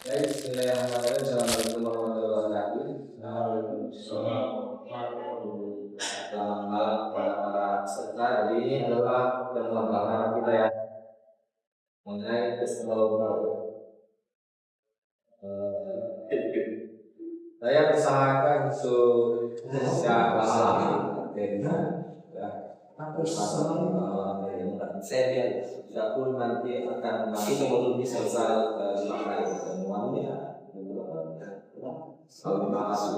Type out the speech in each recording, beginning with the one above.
Baik, bismillahirrahmanirrahim. Assalamualaikum warahmatullahi wabarakatuh. Selamat malam kepada para peserta. Jadi ini adalah pertemuan pertama kita ya mengenai epistemologi. Saya usahakan untuk bisa paham materi saya lihat pun nanti akan masuk selesai pertemuannya kalau dibahas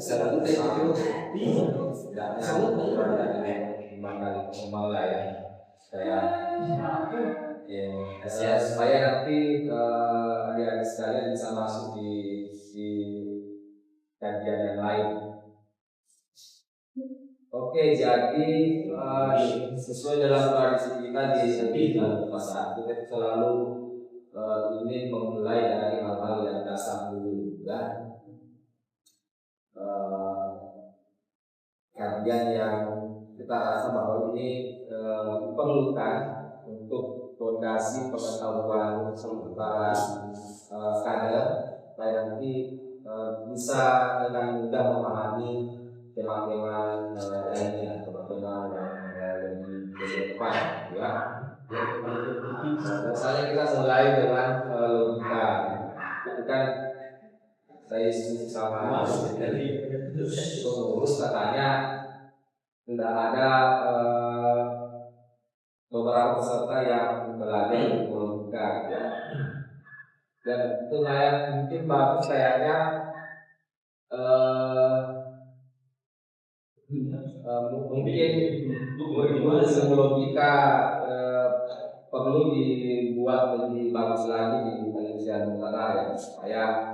secara mulai saya supaya nanti adik-adik sekalian bisa masuk di kajian yang lain. Oke, jadi sesuai dalam tradisi kita di pasar kita selalu ingin memulai dari hal-hal yang dasar dulu, dan kajian yang kita rasa bahwa ini diperlukan untuk fondasi pengetahuan para kader supaya nanti bisa dengan mudah memahami tema-tema lainnya, tema-tema yang lebih depan, ya. Misalnya kita mulai dengan logika, itu kan saya setuju sama dari pengurus katanya tidak ada beberapa peserta yang belajar di logika, ya. Dan itu mungkin bagus kayaknya mungkin ilmu logika perlu dibuat lebih bagus lagi di Indonesia negara, ya, supaya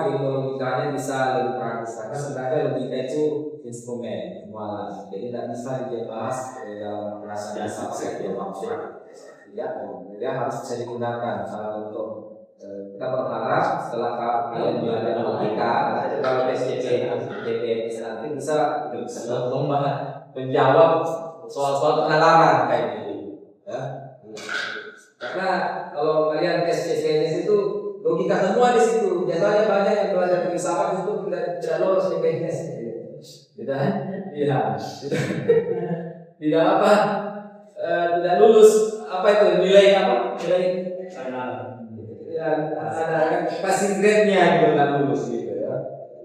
ilmu logikanya bisa lebih praktis, karena sebenarnya logika itu instrumen mualah, jadi tidak bisa dibahas dalam bahasa ya, dia harus bisa digunakan. Untuk kita berharap setelah kalian belajar logika, kalau SCP nanti bisa menjawab soal-soal penalaran kayak gitu, ya. Karena kalau kalian SCP itu logika semua di situ, biasanya banyak yang belajar filsafat itu tidak lolos di PNS, tidak, tidak apa, tidak lulus apa itu nilai ada passing grade-nya gitu, nggak lulus gitu, ya,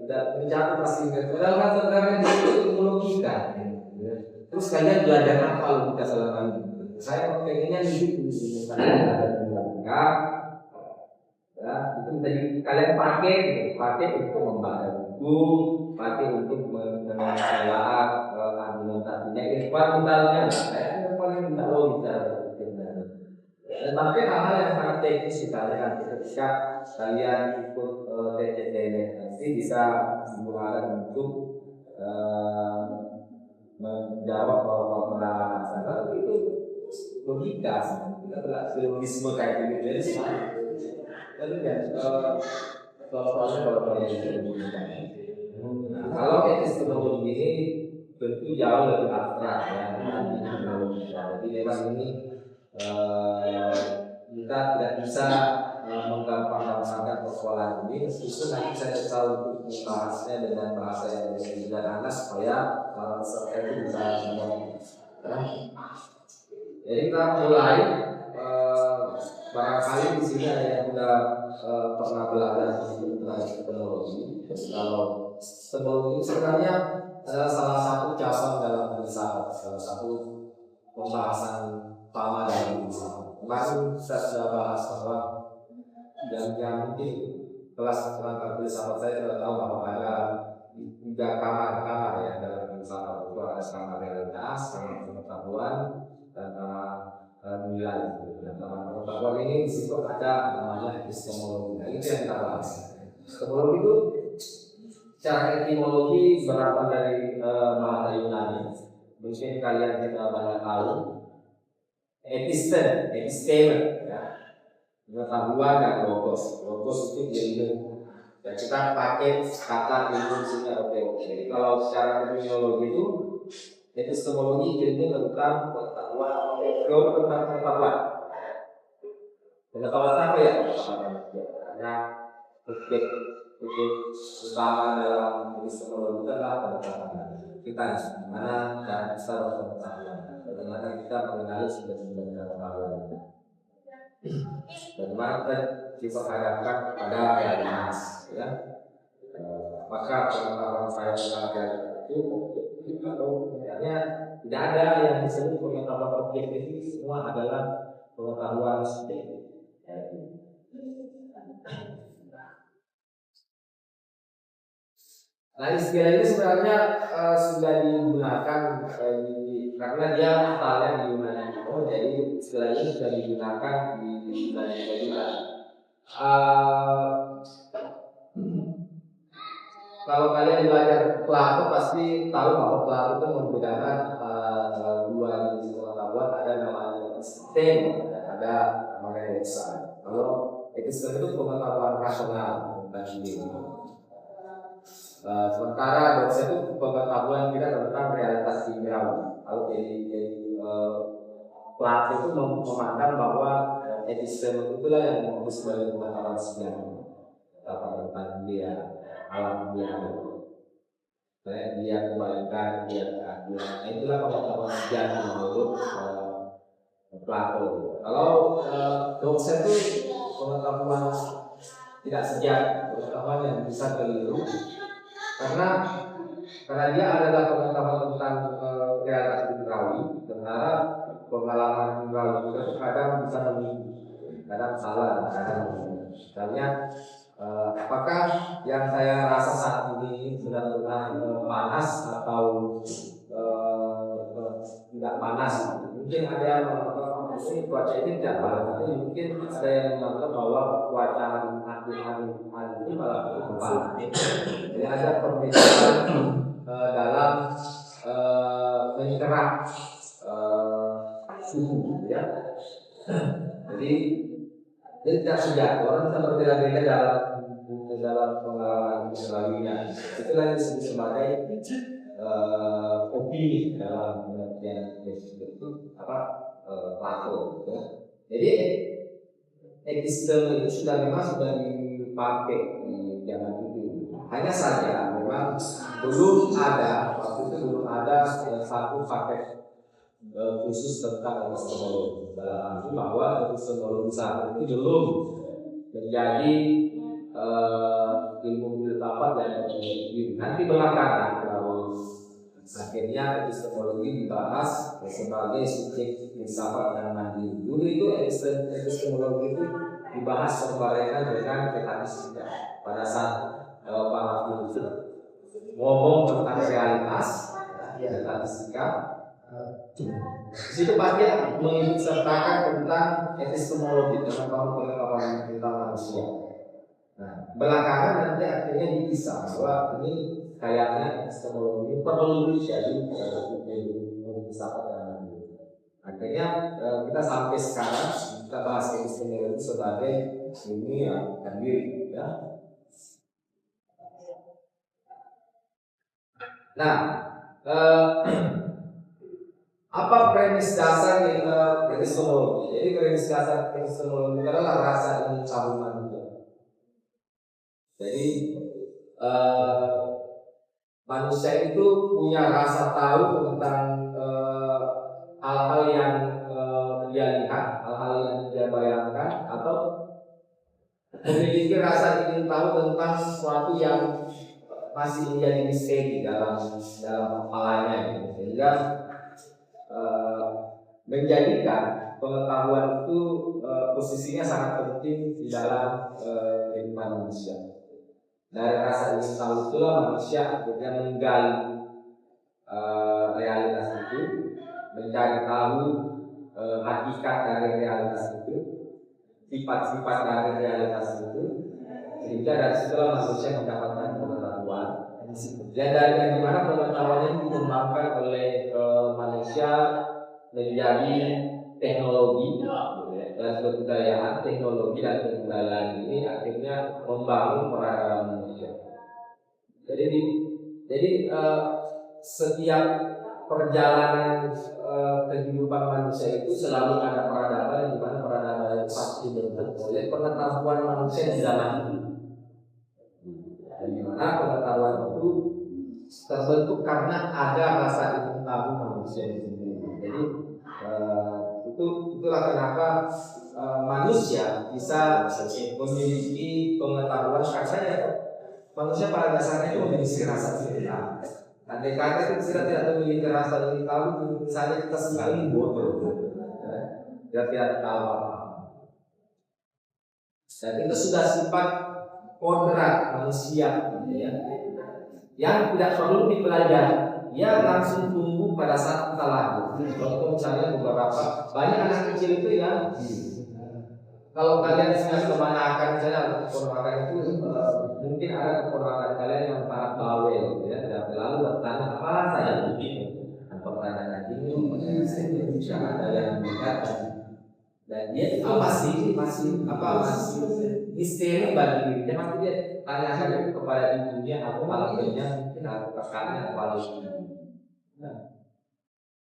tidak mencapai passing grade. Padahal kan sebenarnya itu ilmu logika. Terus kalian belajar apa logika selama ini? Saya pengennya gitu, kalian belajar logika, ya, itu kalian pakai untuk membaca buku, pakai untuk menelaah argumentasinya, fundamentalnya, saya paling tidak logika. Dan pakai hal-hal yang sangat teknis misalnya ketika kalian ikut TCTN nanti bisa digunakan untuk menjawab soal penalaran. Tapi itu logika, kita logisme kayak gitu. Jadi lalu ya soalnya kalau kalau epistemologi ini tentu jauh lebih abstrak, ya. Jadi memang ini kita tidak bisa menggampang-gampangkan persoalan ini, meskipun nanti saya coba untuk membahasnya dengan bahasa yang lebih sederhana supaya para peserta itu bisa mengerti. Jadi kita mulai, barangkali di sini ada yang sudah pernah belajar tentang teknologi. Kalau teknologi sebenarnya adalah salah satu cabang dalam filsafat, salah satu pembahasan utama dalam filsafat. Kemarin saya sudah bahas bahwa yang mungkin kelas filsafat saya sudah tahu bahwa ada 3 kamar ya dalam filsafat. Itu ada kamar realitas, kamar pengetahuan, dan kamar nilai. Dan kamar pengetahuan ini di situ ada namanya epistemologi. Nah, itu yang kita bahas. Epistemologi itu secara etimologi berasal dari bahasa Yunani. Mungkin kalian tidak banyak tahu. Episteme, ya, pengetahuan dan logos itu ilmu. Dan kita pakai kata ilmu sini, oke. Jadi kalau secara terminologi itu epistemologi ilmu tentang pengetahuan tentang pengetahuan. Pengetahuan apa ya? Karena titik utama dalam epistemologi adalah pengetahuan. Kita di mana cara kita berpengetahuan, bagaimana kita mengenali sumber-sumber pengetahuan, bagaimana kita diperhadapkan pada realitas, ya. Maka pengetahuan saya tentang itu atau sebenarnya tidak ada yang disebut pengetahuan objektif, itu semua adalah pengetahuan subjektif. Nah, istilah ini sebenarnya sudah digunakan karena dia asalnya di Yunani. Jadi istilah ini sudah digunakan di Yunani juga. Kalau kalian belajar Plato pasti tahu bahwa Plato itu membedakan dua jenis pengetahuan, ada namanya episteme, ada namanya doxa. Kalau episteme itu pengetahuan rasional tentang diri. Sementara doxa itu pengetahuan kita tentang realitas duniawi. Kalau Plato itu memandang bahwa episteme itulah yang disebut sebagai pengetahuan sejati tentang dia alam dia. Dia kebaikan, dia keadilan. Nah, itulah pengetahuan sejati menurut Plato. Kalau doxa itu pengetahuan tidak sejati, pengetahuan yang bisa keliru. Karena dia adalah pengetahuan tentang realitas duniawi, sementara pengalaman duniawi itu kadang bisa menipu, kadang salah, kadang benar. Misalnya, apakah yang saya rasa saat ini benar-benar panas atau tidak panas? Mungkin ada yang mengatakan cuaca ini tidak panas, tapi mungkin ada yang mengatakan bahwa cuaca hari ini malah panas. Jadi ada perbedaan dalam menyerap suhu, ya. Jadi tidak sejak orang bisa berbeda-beda dalam pengalaman selalunya. Itulah yang disebut sebagai opini dalam pengertian itu Plato. Ya. Jadi episteme itu memang sudah dipakai di zaman itu. Hanya saja memang belum ada satu paket khusus tentang epistemologi. Dalam arti bahwa epistemologi saat ini belum menjadi ilmu filsafat dan teknologi. Nanti belakangan kalau akhirnya epistemologi dibahas sebagai subjek filsafat dan mandiri. Dulu itu epistemologi itu dibahas berbarengan dengan metafisika. Pada saat para filsuf ngomong tentang realitas, metafisika, situ pasti mengikutsertakan tentang epistemologi dalam pengetahuan tentang manusia. Nah, belakangan nanti akhirnya dipisah bahwa ini kayaknya epistemologi perlu jadi filsafat dan mandiri. Akhirnya kita sampai sekarang kita bahas epistemologi sebagai ilmu mandiri, ya. Nah, apa premis dasar epistemologi? Jadi premis dasar epistemologi adalah rasa ingin tahu manusia. Jadi manusia itu punya rasa tahu tentang hal-hal yang dia lihat, hal-hal yang dia bayangkan, atau memiliki rasa ingin tahu tentang sesuatu yang masih menjadi misteri dalam kepalanya, sehingga menjadikan pengetahuan itu posisinya sangat penting di dalam kehidupan manusia. Dari rasa ingin tahu itulah manusia akhirnya menggali realitas itu, mencari tahu hakikat dari realitas itu, sifat-sifat dari realitas itu, sehingga dari situlah manusia mendapatkan pengetahuan. Dan dari mana pengetahuan ini dikembangkan oleh manusia menjadi teknologi dan kebudayaan. Teknologi dan kebudayaan ini akhirnya membangun peradaban manusia. Jadi setiap perjalanan kehidupan manusia itu selalu ada peradaban, di mana peradaban itu pasti dibentuk oleh pengetahuan manusia di zaman ini. Di mana pengetahuan itu terbentuk karena ada rasa ingin tahu manusia itu sendiri. Jadi itulah kenapa manusia bisa memiliki pengetahuan, karena ya manusia pada dasarnya itu memiliki rasa ingin tahu. Andai kata kita tidak memiliki rasa ingin tahu, misalnya kita sekali bodoh, kita tidak tahu apa. Dan itu sudah sifat kodrat manusia, ya, yang tidak perlu dipelajari. Dia langsung tumbuh pada saat kita lahir. Contoh misalnya beberapa banyak anak kecil itu yang kalau kalian sudah kemanakan, misalnya keponakan itu mungkin ada keponakan kalian yang sangat bawel, ya, dan selalu bertanya apa saja begitu. Pertanyaan ini bisa ada yang dekat, dan dia itu masih misteri bagi dirinya. Masih dia tanyakan kepada ibunya atau ayahnya, mungkin atau kakaknya apa lagi.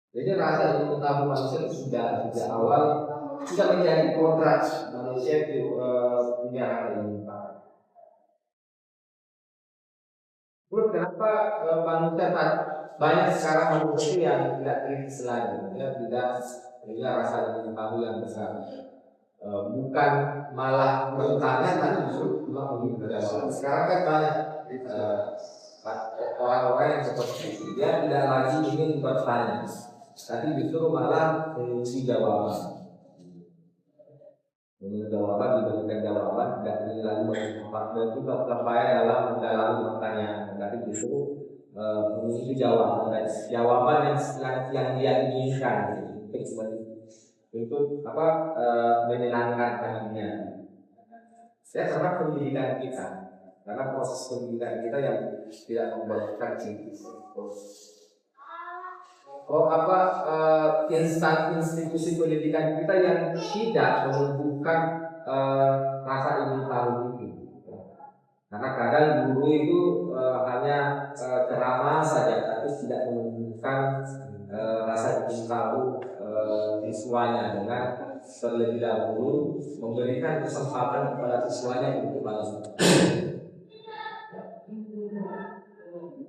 Jadi rasa ingin tahu manusia itu sudah sejak awal sudah menjadi kodrat manusia itu punya rasa ingin tahu. Terus kenapa manusia banyak sekarang manusia yang tidak kritis lagi, ya, tidak punya rasa ingin tahu yang besar. Bukan malah bertanya, tapi justru menjawab. Sekarang kan banyak orang-orang yang seperti itu, dia tidak lagi ingin bertanya, tapi justru malah mengisi jawaban. Menurut jawaban, diberikan jawaban, tidak ingin lagi bertempat dan juga terpakai dalam mendalami pertanyaan, tapi justru mengisi jawaban yang dia inginkan, untuk menyenangkan hatinya. Saya pernah pendidikan kita, karena proses pendidikan kita yang tidak membutuhkan kritis. Institusi pendidikan kita yang tidak menumbuhkan rasa ingin tahu itu. Karena kadang guru itu hanya ceramah saja, tapi tidak menumbuhkan rasa ingin tahu siswanya, dengan terlebih dahulu memberikan kesempatan kepada siswanya untuk masuk.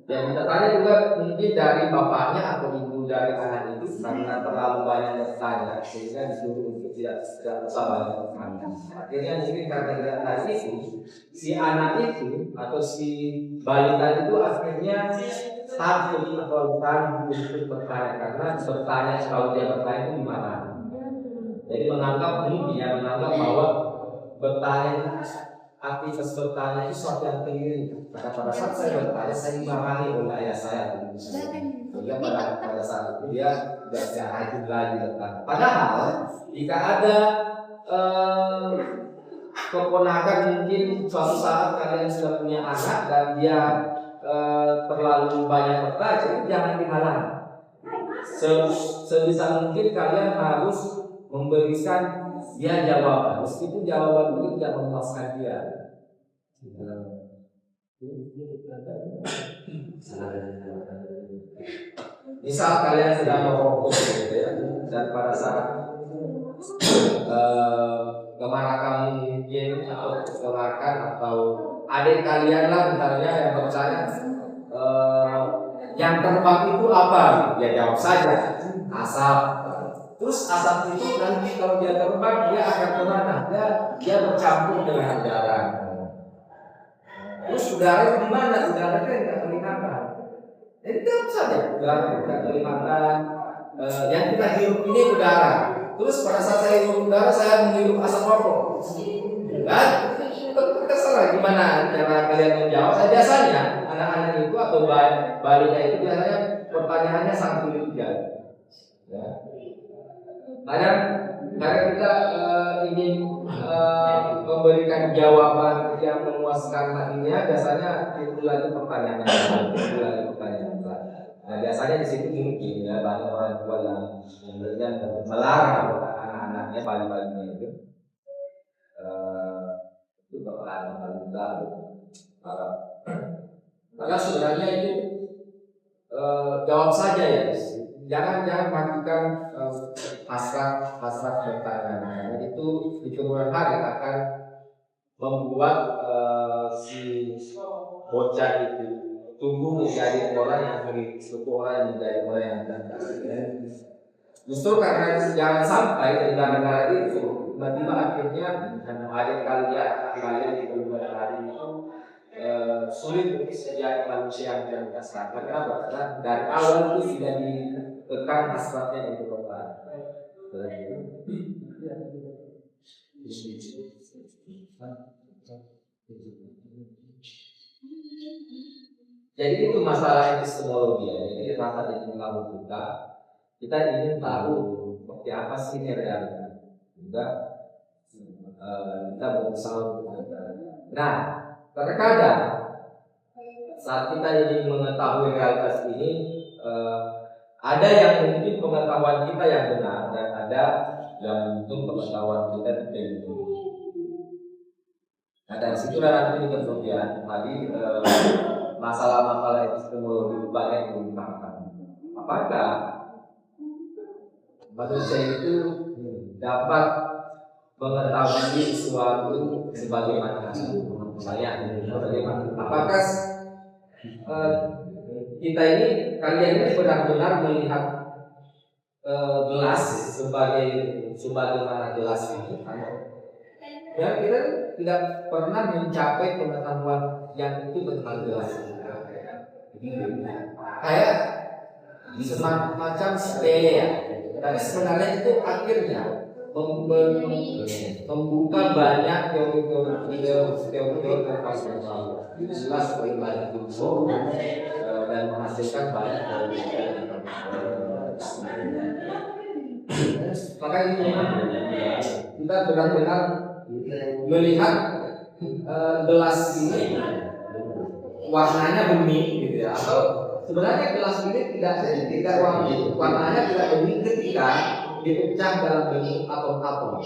Ya, bisa saja juga mungkin dari bapaknya atau ibu dari anak itu karena terlalu banyak bertanya sehingga disuruh untuk tidak usah banyak bertanya. Akhirnya mungkin karena tidak tadi itu, si anak itu atau si balita itu akhirnya takut atau ragu untuk bertanya, karena bertanya kalau dia bertanya itu gimana. Jadi menganggap bahwa bertanya, aktivitas bertanya itu sesuatu yang tinggi. Karena pada saat saya bertanya, saya dimarahi oleh ayah saya. Sehingga pada saat itu dia tidak rajin lagi bertanya. Padahal jika ada keponakan, mungkin suatu saat kalian sudah punya anak dan dia terlalu banyak bertanya, jangan dihalang. Sebisa mungkin kalian harus memberikan dia jawaban, meskipun jawaban itu tidak memuaskan dia. Misal kalian sedang merokok, gitu ya, dan pada saat kemarahan mungkin atau keponakan atau adik kalian lah misalnya yang bertanya, yang terbang itu apa? Ya jawab saja, asap. Terus asap itu nanti kalau dia terbang dia akan kemana? Dia bercampur dengan udara. Terus udara di mana? Udara kan tidak kelihatan. Jadi jawab saja, udara tidak kelihatan. Yang kita hirup ini udara. Terus pada saat saya hirup udara, saya menghirup asap rokok. Kan? Terserah gimana cara kalian menjawab. Biasanya anak-anak itu atau balita itu biasanya pertanyaannya satu tiga. Ya. Karena kita ingin memberikan jawaban yang memuaskan hatinya, biasanya itu lagi pertanyaan. Nah, biasanya di situ mungkin ya banyak orang tua yang kemudian melarang anak-anaknya paling-palingnya itu bakalan baru. Maka sebenarnya itu jawab saja ya. jangan matikan hasrat bertanya, karena itu di kemudian hari akan membuat si bocah itu tumbuh menjadi orang yang kritis, orang yang menjadi orang yang cerdas. Justru karena jangan sampai dari negara itu tiba-tiba akhirnya hari kalian di kemudian hari itu sulit untuk menjadi manusia yang cerdas. Kenapa? Karena dari awal itu sudah ditekan hasratnya itu kota. Jadi itu masalah epistemologi ya. Jadi rasa jadi mengaku kita ingin tahu seperti apa sih realita. Juga kita berusaha untuk. Nah, terkadang saat kita ingin mengetahui realitas ini, ada yang mungkin pengetahuan kita yang benar dan ada yang mungkin pengetahuan kita tidak benar. Nah, dari situlah nanti kemudian tadi masalah-masalah epistemologi banyak yang diungkapkan. Apakah manusia itu dapat mengetahui sesuatu sebagaimana saya? Apakah kita ini, kalian ini benar-benar melihat gelas sebagaimana gelas ini? Ya, kita tidak pernah mencapai pengetahuan yang itu tentang gelas. Kayak semacam sepele ya. Tapi sebenarnya itu akhirnya membuka banyak teori-teori tentang jelas banyak info dan menghasilkan banyak teori. Maka ini kita benar-benar melihat gelas ini warnanya bening gitu ya, atau sebenarnya gelas ini tidak warnanya tidak bening ketika dipecah dalam bentuk atom-atom.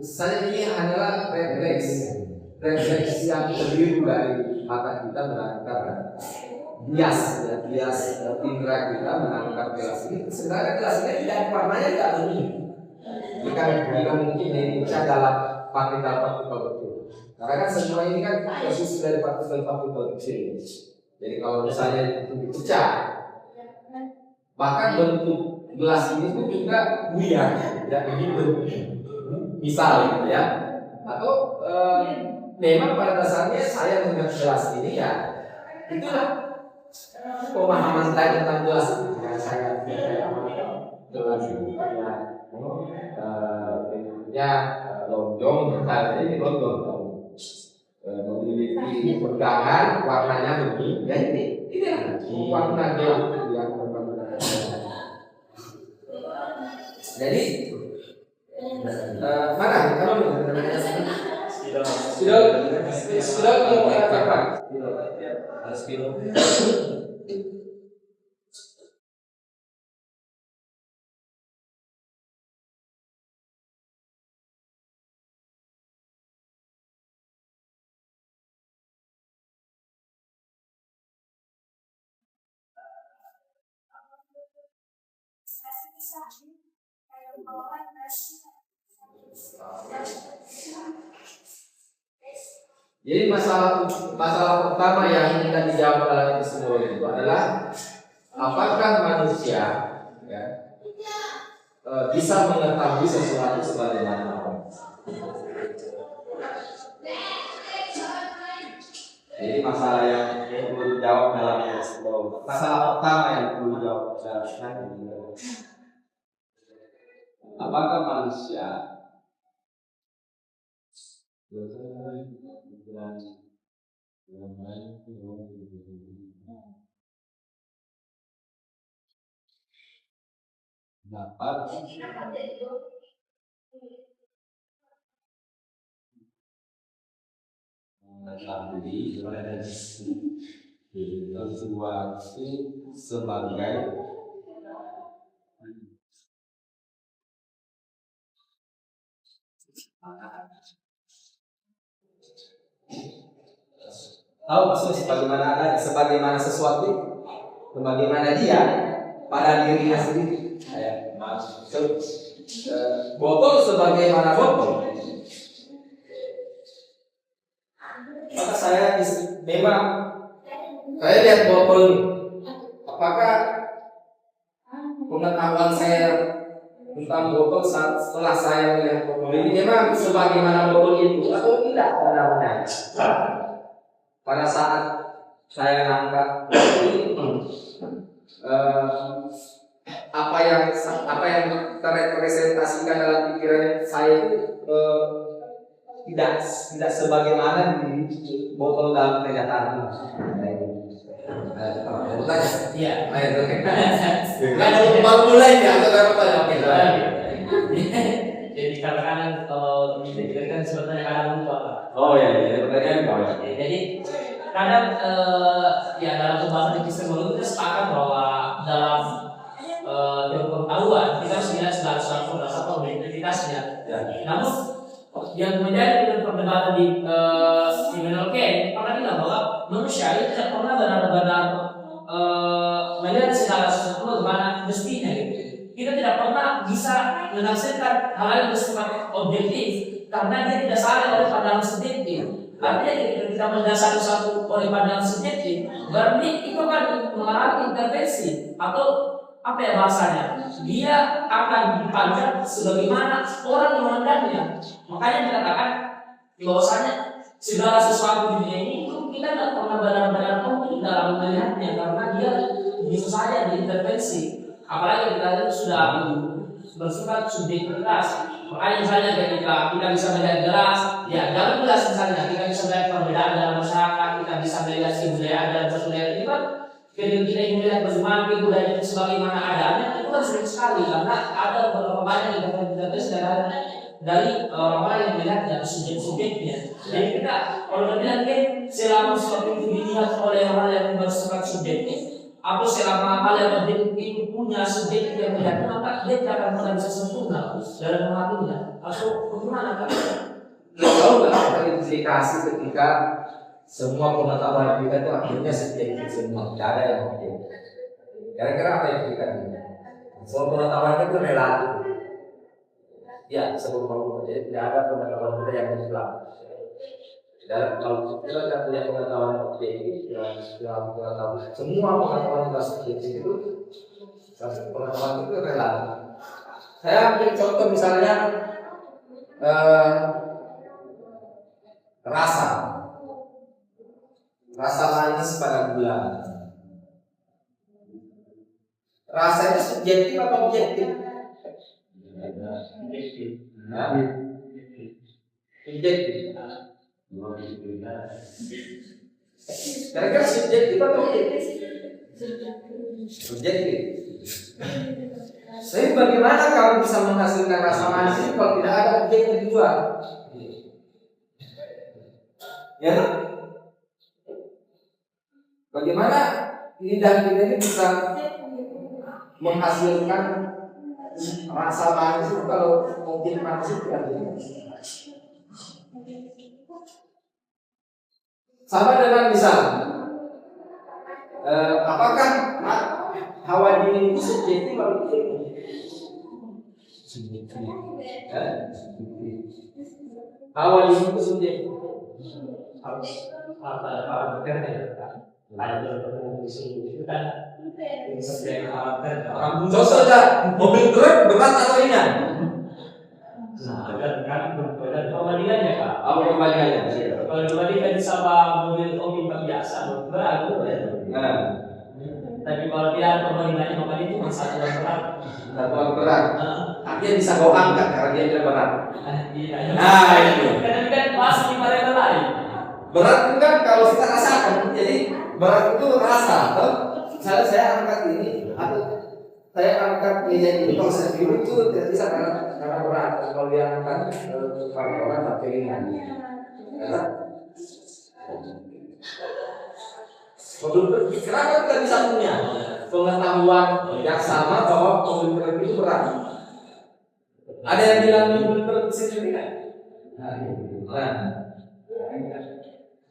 Saya ini adalah refleksi yang terdiri dari mata kita menangkap bias indera kita menangkap gelas ini. Sebenarnya gelas ini tidak warnanya tidak bening. Jika mungkin dipecah dalam partikel-partikel kecil. Karena kan semua ini kan tersusun dari partikel-partikel kecil. Jadi kalau misalnya itu dipecah, bahkan bentuk gelas ini pun juga buyar, tidak begitu. Misal gitu ya, atau memang pada dasarnya saya melihat gelas ini ya, itulah pemahaman saya tentang gelas yang saya gelas ini ya lonjong, misalnya ini lonjong memiliki pegangan warnanya bening, ya ini warna gelas yang berbeda. Jadi mana kalau sudah mau apa? Harus pilih. Jadi masalah pertama yang kita dijawab dalam epistemologi itu adalah apakah manusia ya, bisa mengetahui sesuatu sebagaimana apa? Jadi masalah yang perlu dijawab dalam epistemologi. Masalah pertama yang perlu dijawab adalah apakah manusia dapat mengetahui sesuatu sebagai tahu maksudnya sebagaimana sesuatu sebagaimana dia pada dirinya sendiri. Botol sebagaimana botol. Maka saya memang saya lihat botol ini, apakah pengetahuan saya tentang botol setelah saya melihat botol ini memang sebagaimana botol itu atau tidak benar-benar. Pada saat saya angkat apa yang terrepresentasikan dalam pikiran saya itu tidak sebagaimana di botol dalam kenyataan. Iya. Baru mulai ya atau apa? Jadi kadang-kadang kalau kita kan sebenarnya kadang lupa. Oh ya, pertanyaan. Jadi kadang ya dalam pembahasan epistemologi kita sepakat bahwa dalam pengetahuan kita harus melihat segala sesuatu berdasarkan identitasnya. Namun yang menjadi perdebatan di Immanuel Kant pernah bilang bahwa manusia itu tidak pernah benar-benar melihat segala sesuatu bagaimana mestinya gitu. Kita tidak pernah bisa menafsirkan hal yang bersifat objektif karena dia tidak sadar oleh pandangan subjektif. Artinya ketika kita mendasari sesuatu oleh pandangan subjektif, berarti itu kan mengalami intervensi atau apa ya bahasanya? Dia akan dipandang sebagaimana orang yang memandangnya. Makanya dikatakan bahwasanya segala sesuatu di dunia ini itu kita tidak pernah benar-benar komplit dalam melihatnya karena dia bisa saja diintervensi. Apalagi kita sudah bersifat subjektivitas. Makanya misalnya ketika kita bisa melihat gelas, ya dalam gelas misalnya kita bisa melihat perbedaan dalam masyarakat, kita bisa melihat kebudayaan dalam budaya ini kan. Ketika kita ingin melihat bagaimana kebudayaan itu sebagaimana adanya, itu kan sulit sekali karena ada beberapa banyak interpretasi dari orang-orang yang melihatnya subjek-subjeknya. Jadi kita kalau bilang kan selama sesuatu itu dilihat oleh orang yang bersifat subjektif atau selama hal yang objektif itu punya subjek yang melihat, maka dia tidak akan pernah bisa sempurna dalam memahaminya. Atau bagaimana kan? Kalau nggak verifikasi ketika semua pengetahuan kita itu akhirnya subjektif semua, tidak ada yang objektif. Kira-kira apa yang kita ini? Semua pengetahuan itu relatif. Ya, sebelum jadi tidak ada pengetahuan kita yang mutlak. Dalam kalau kita tidak punya pengetahuan objektif, dalam pengetahuan semua pengetahuan kita subjektif itu, pengetahuan itu relatif. Saya ambil contoh misalnya rasa manis pada gula. Rasa itu subjektif atau objektif? Subjektif. Kira-kira subjektif atau objektif? Subjektif. Tapi bagaimana kalau bisa menghasilkan rasa manis itu kalau tidak ada objek yang dijual? Ya, bagaimana lidah kita ini bisa menghasilkan rasa manis itu kalau mungkin manis itu tidak ada? Sama dengan misal, apakah hawa dingin itu subjektif atau objektif? Subjektif. Hawa dingin itu subjektif. Apa bekerja? Ada bertemu di sini itu kan sesuai karakter. Contohnya mobil truk berat atau ringan? Kan perbandingannya kak. Apa perbandingannya? Kalau dibandingkan sama mobil biasa, berat ya. Tapi kalau dia perbandingannya mobil itu satu berat. Artinya bisa kau angkat karena dia tidak berat. Iya. Nah itu. Kan masih di pada lain. Berat itu kan kalau kita rasakan, jadi berat itu rasa. Misalnya saya angkat ini, atau saya angkat meja ini, kalau saya dulu itu tidak bisa karena berat. Kalau dia angkat pakai orang pakai ringan. Kenapa kita bisa punya pengetahuan yang sama bahwa mobil truk itu berat? Ada yang bilang mobil truk sendiri kan?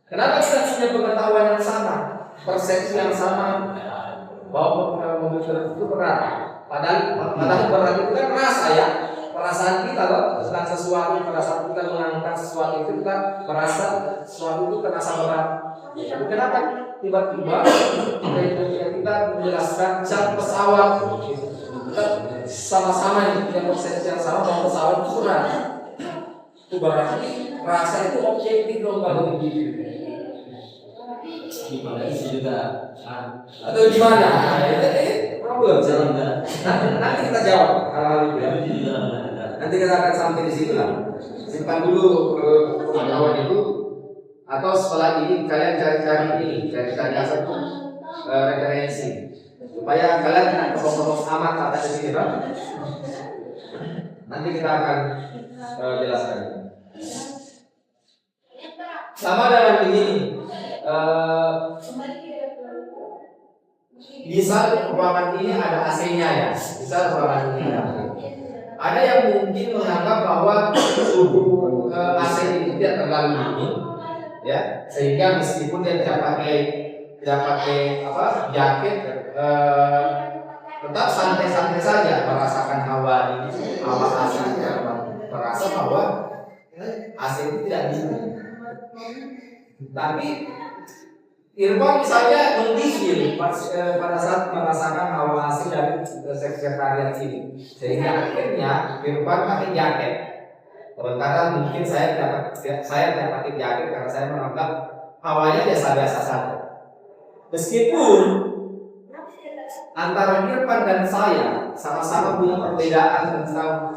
Kenapa kita punya pengetahuan yang sama, persepsi yang sama bahwa mobil itu berat. Padahal berat itu kan rasa ya, perasaan kita loh tentang sesuatu. Pada saat kita mengangkat sesuatu itu kita merasa sesuatu itu terasa berat. Tapi kenapa tiba-tiba kita menjelaskan cat pesawat kita sama-sama yang persepsi yang sama bahwa pesawat itu berat. Itu berarti rasa itu objektif dong kalau begitu. Gimana itu juga Atau gimana? Problem nanti kita jawab hal-hal itu ya. Nanti kita akan sampai di situ lah. Simpan dulu pengetahuan itu, atau setelah ini kalian cari asal referensi supaya kalian tidak kosong-kosong amat kata di sini kan. Nanti kita akan jelaskan. Sama dalam ini bisa ruangan ini ada AC-nya ya, bisa ruangan ini ada yang mungkin menganggap bahwa suhu AC itu tidak terlalu dingin, ya, sehingga meskipun dia tidak pakai jaket, tetap santai-santai saja merasakan hawa AC-nya, merasa bahwa AC itu tidak dingin. Tapi Irfan misalnya menggigil pada saat merasakan hawa AC dari sekretariat ini, sehingga akhirnya Irfan pakai jaket. Sementara mungkin saya tidak pakai jaket karena saya menganggap hawanya biasa-biasa saja. Meskipun antara Irfan dan saya sama-sama punya perbedaan tentang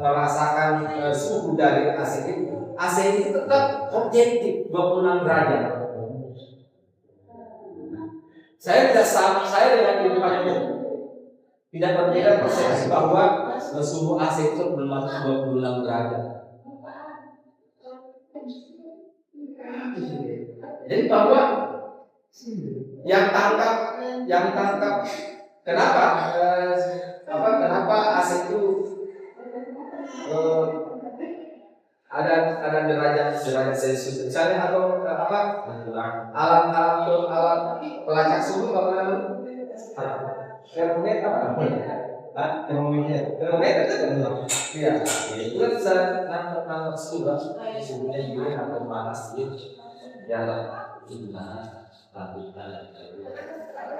merasakan suhu dari AC itu. AC itu tetap objektif 26 derajat. Saya dengan Irfan itu tidak berbeda persepsi bahwa suhu AC itu belum masuk 26 derajat. Jadi bahwa yang tangkap kenapa AC itu ada derajat Celcius misalnya, atau alat pelacak suhu termometer iya itu kan bisa nangkap suhunya juga atau panas ya.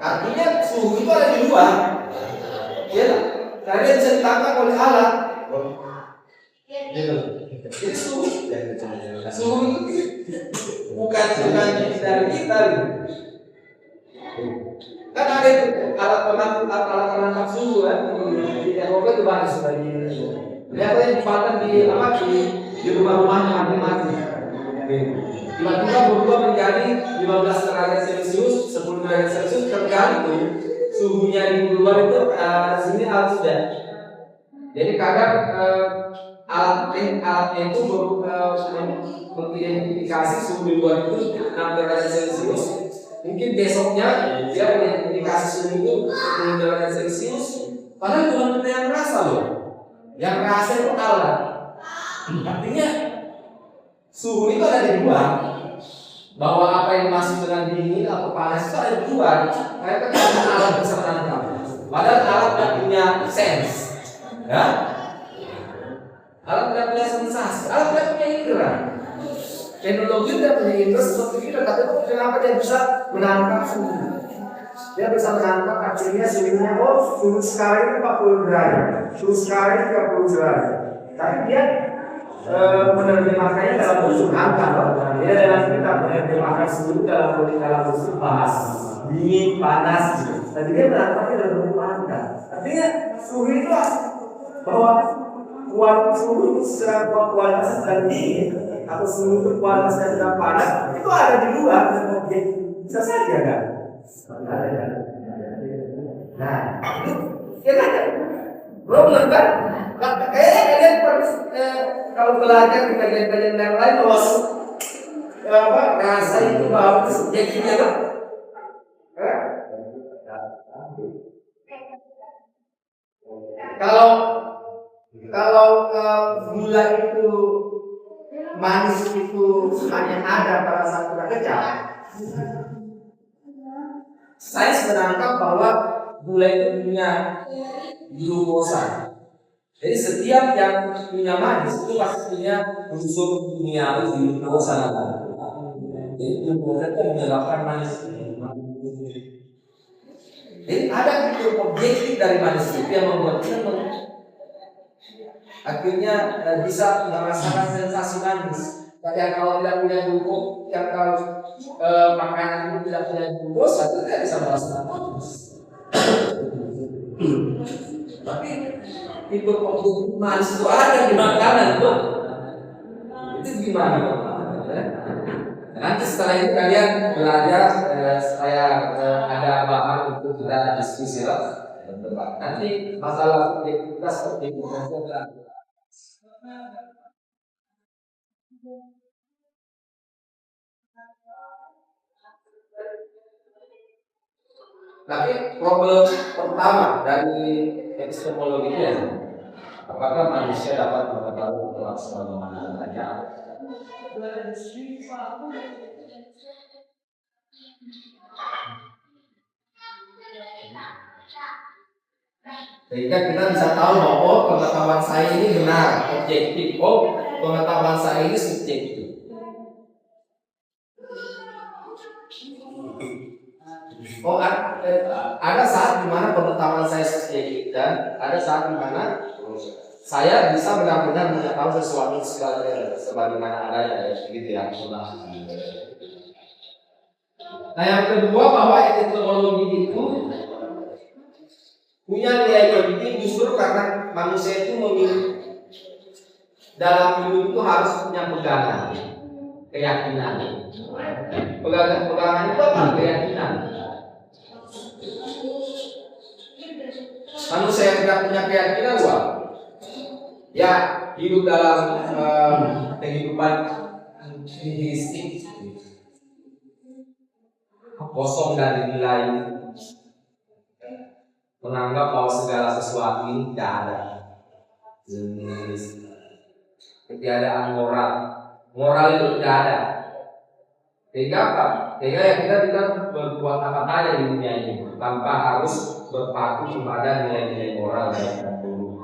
Artinya suhu itu ada di luar ya, karena bisa ditangkap oleh alat. Suhu bukan dari kita. Kan ada itu alat penangkap suhu kan di Eropa itu banyak sebagai lihat yang dipasang di rumah-rumahnya masing-masing. Tiba-tiba berubah menjadi 15 derajat Celcius, 10 derajat Celcius, tergantung suhunya di luar itu sini harus sudah. Jadi kadang alatnya itu mengidentifikasi suhu di luar itu 6 derajat Celcius. Mungkin besoknya dia mengidentifikasi suhu itu 10 derajat Celcius. Padahal bukan kita yang merasa loh. Yang merasa itu alat. Artinya suhu itu ada di luar. Bahwa apa yang masuk dengan dingin atau panas itu ada di luar. Mereka kan alat bisa menangkap. Padahal alat tidak punya sense, ya. Alat tidak punya sensasi, alat tidak punya indera. Teknologi tidak punya indera seperti kita. Tapi kenapa dia bisa menangkap suhu? Dia bisa menangkap akhirnya suhunya. Oh, suhu sekarang ini 40 derajat, suhu sekarang ini 30 derajat. Tapi dia menerjemahkannya dalam bentuk angka. Dia dalam kita menerjemahkan suhu dalam bentuk bahas dingin, panas. Tapi dia menangkapnya dalam bentuk angka. Artinya suhu itu bahwa suhu itu secara kualitas dan dingin atau suhu itu kualitas dan panas itu ada di luar objek. Bisa saja kan? Nah, ya kan? Problem kan? Kayaknya kalian kalau belajar di kajian-kajian yang lain bahwa rasa itu bahwa subjektifnya kan? Kalau gula itu manis itu hanya ada pada saat kita kecap, Sains menangkap bahwa gula itu punya glukosa. Jadi setiap yang punya manis itu pasti punya unsur kimiawi glukosa. Jadi glukosa itu menyebabkan manis. Jadi ada fitur objektif dari manis itu yang membuat kita akhirnya bisa merasakan sensasi manis. Tapi kalau tidak punya glukosa, yang kalau makanan itu tidak punya glukosa, itu tidak bisa merasakan manis. Tapi fitur objektif manis itu ada di makanan, tuh. Itu gimana? Nanti setelah itu kalian belajar, saya ada bahan untuk kita diskusi lah. Nanti masalah objektivitas itu ada. Tapi problem pertama dari epistemologi itu ya, apakah manusia dapat mengetahui pelaksanaan maknanya? Sehingga kita bisa tahu bahwa pengetahuan saya ini benar, objektif. Oh, pengetahuan saya ini subjektif. Oh, ada saat dimana pengetahuan saya subjektif dan ada saat dimana saya bisa benar-benar mengetahui sesuatu sebagaimana adanya, gitu ya. Nah, yang kedua bahwa epistemologi itu punya nilai penting justru karena manusia itu dalam hidup itu harus punya pegangan, keyakinan. Pegangan itu apa? Keyakinan. Manusia yang tidak punya keyakinan, wah, ya hidup dalam kehidupan nihilistik, kosong dari nilai, menganggap bahwa segala sesuatu ini tidak ada, ketiadaan moral itu tidak ada. Sehingga apa? Sehingga ya kita berbuat apa saja di dunia ini tanpa harus berpaku kepada nilai-nilai moral yang kita dulu.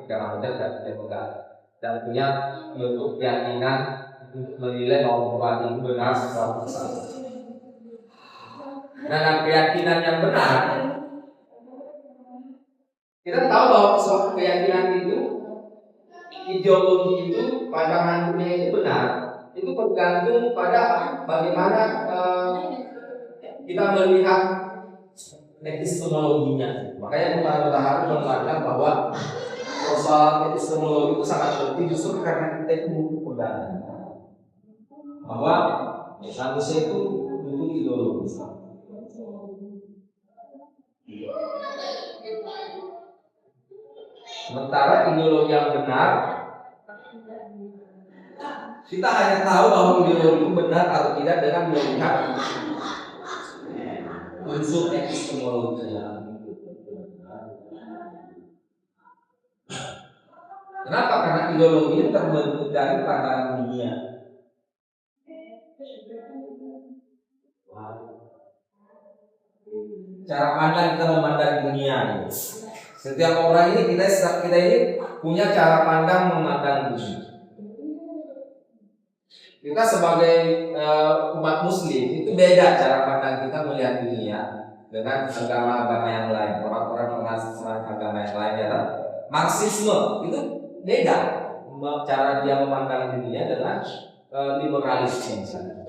Karena kita tidak punya pegang dan punya bentuk keyakinan untuk menilai bahwa itu benar sesuatu. Dan keyakinan yang benar, kita tahu bahwa suatu keyakinan itu, ideologi itu, pandangan dunia itu benar, itu bergantung pada bagaimana kita melihat epistemologinya. Makanya Bukhari Mutahari mengatakan bahwa persoalan epistemologi itu sangat penting justru karena kita itu butuh pegangan bahwa manusia itu butuh ideologi. Sementara ideologi yang benar, kita hanya tahu bahwa ideologi itu benar atau tidak dengan melihat unsur epistemologinya. Kenapa? Karena ideologi itu terbentuk dari pandangan dunia. Cara pandang kita memandang dunia. Setiap orang ini kita ini punya cara pandang memandang dunia. Kita sebagai umat Muslim itu beda cara pandang kita melihat dunia dengan agama-agama yang lain. Orang-orang mengatasnamakan agama yang lain ya. Marxisme itu beda cara dia memandang dunia dengan liberalisme misalnya.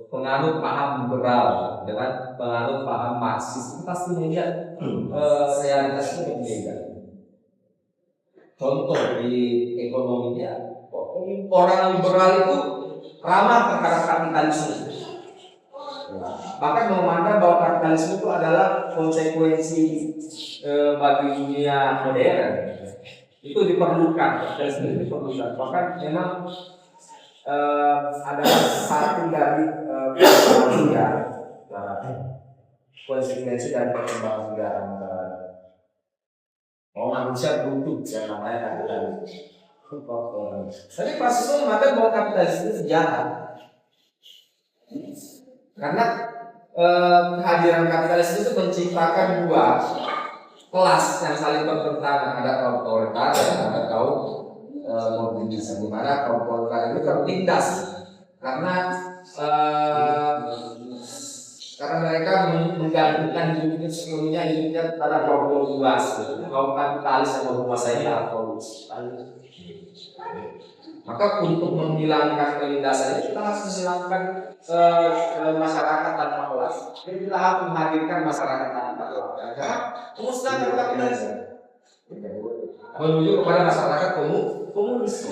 Penganut paham liberal dengan penganut paham Marxis itu pasti melihat realitas itu berbeda. Contoh di ekonominya, orang liberal itu ramah terhadap kapitalisme. Bahkan memandang bahwa kapitalisme itu adalah konsekuensi bagi dunia modern. Itu diperlukan, kapitalisme itu diperlukan. Bahkan memang adalah satu dari konsekuensi dari perkembangan negara. Manusia butuh yang namanya kapitalisme. Tapi Marxisme mengatakan bahwa kapitalisme itu sejahat. Karena kehadiran kapitalis itu menciptakan dua kelas yang saling bertentangan, ada kaum proletar dan ada kaum mobilis, di mana kaum proletar itu tertindas karena mereka menggantungkan hidupnya hidupnya pada kaum luas, kaum kapitalis yang menguasai atau maka untuk menghilangkan kelindasan itu kita harus menghilangkan masyarakat tanpa kelas. Jadi kita harus menghadirkan masyarakat tanpa kelas. Karena pemusnahan kapitalisme menuju kepada masyarakat komunis.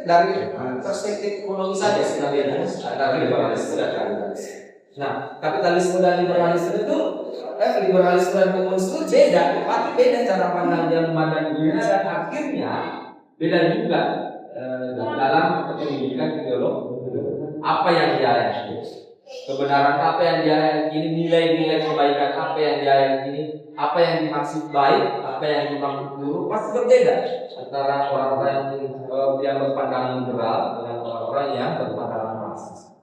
Dari perspektif ekonomi saja sebenarnya ada liberalisme dan kapitalisme. Nah, kapitalisme dan liberalisme itu liberalisme dan komunis itu beda, tapi beda cara pandang dia memandang dunia dan akhirnya beda juga dalam pendidikan ideologi. Apa yang dia yakini, kebenaran apa yang dia yakini, nilai-nilai kebaikan apa yang dia yakini, apa yang dimaksud baik, apa yang dimaksud buruk pasti berbeda antara orang-orang yang berpandangan liberal dengan orang-orang yang berpandangan marxis.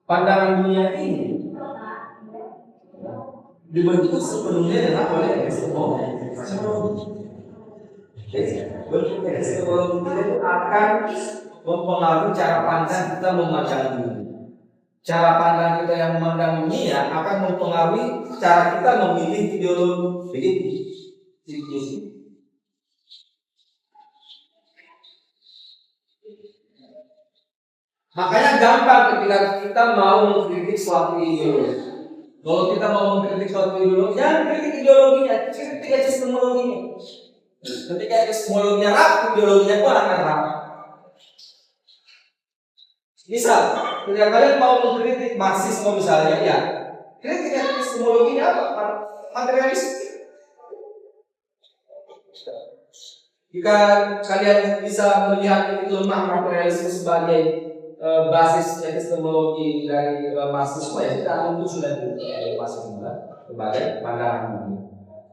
Pandangan dunia ini dibentuk sepenuhnya oleh epistemologi. Jadi bentuk epistemologi itu akan mempengaruhi cara pandang kita memandang dunia. Cara pandang kita yang memandang dunia akan mempengaruhi cara kita memilih ideologi. Begitu. Makanya gampang ketika kita mau mengkritik suatu ideologi. Kalau kita mau mengkritik suatu ideologi, jangan kritik ideologinya, kritik epistemologinya. Ketika epistemologinya rapuh, ideologinya pun akan rapuh. Misal, ketika kalian mau mengkritik marxisme misalnya, ya kritik epistemologinya apa? Materialisme. Jika kalian bisa melihat itu lemah materialisme sebagai basis epistemologi dari marxisme, ya kita akan sudah marxisme sebagai pandangan dunia.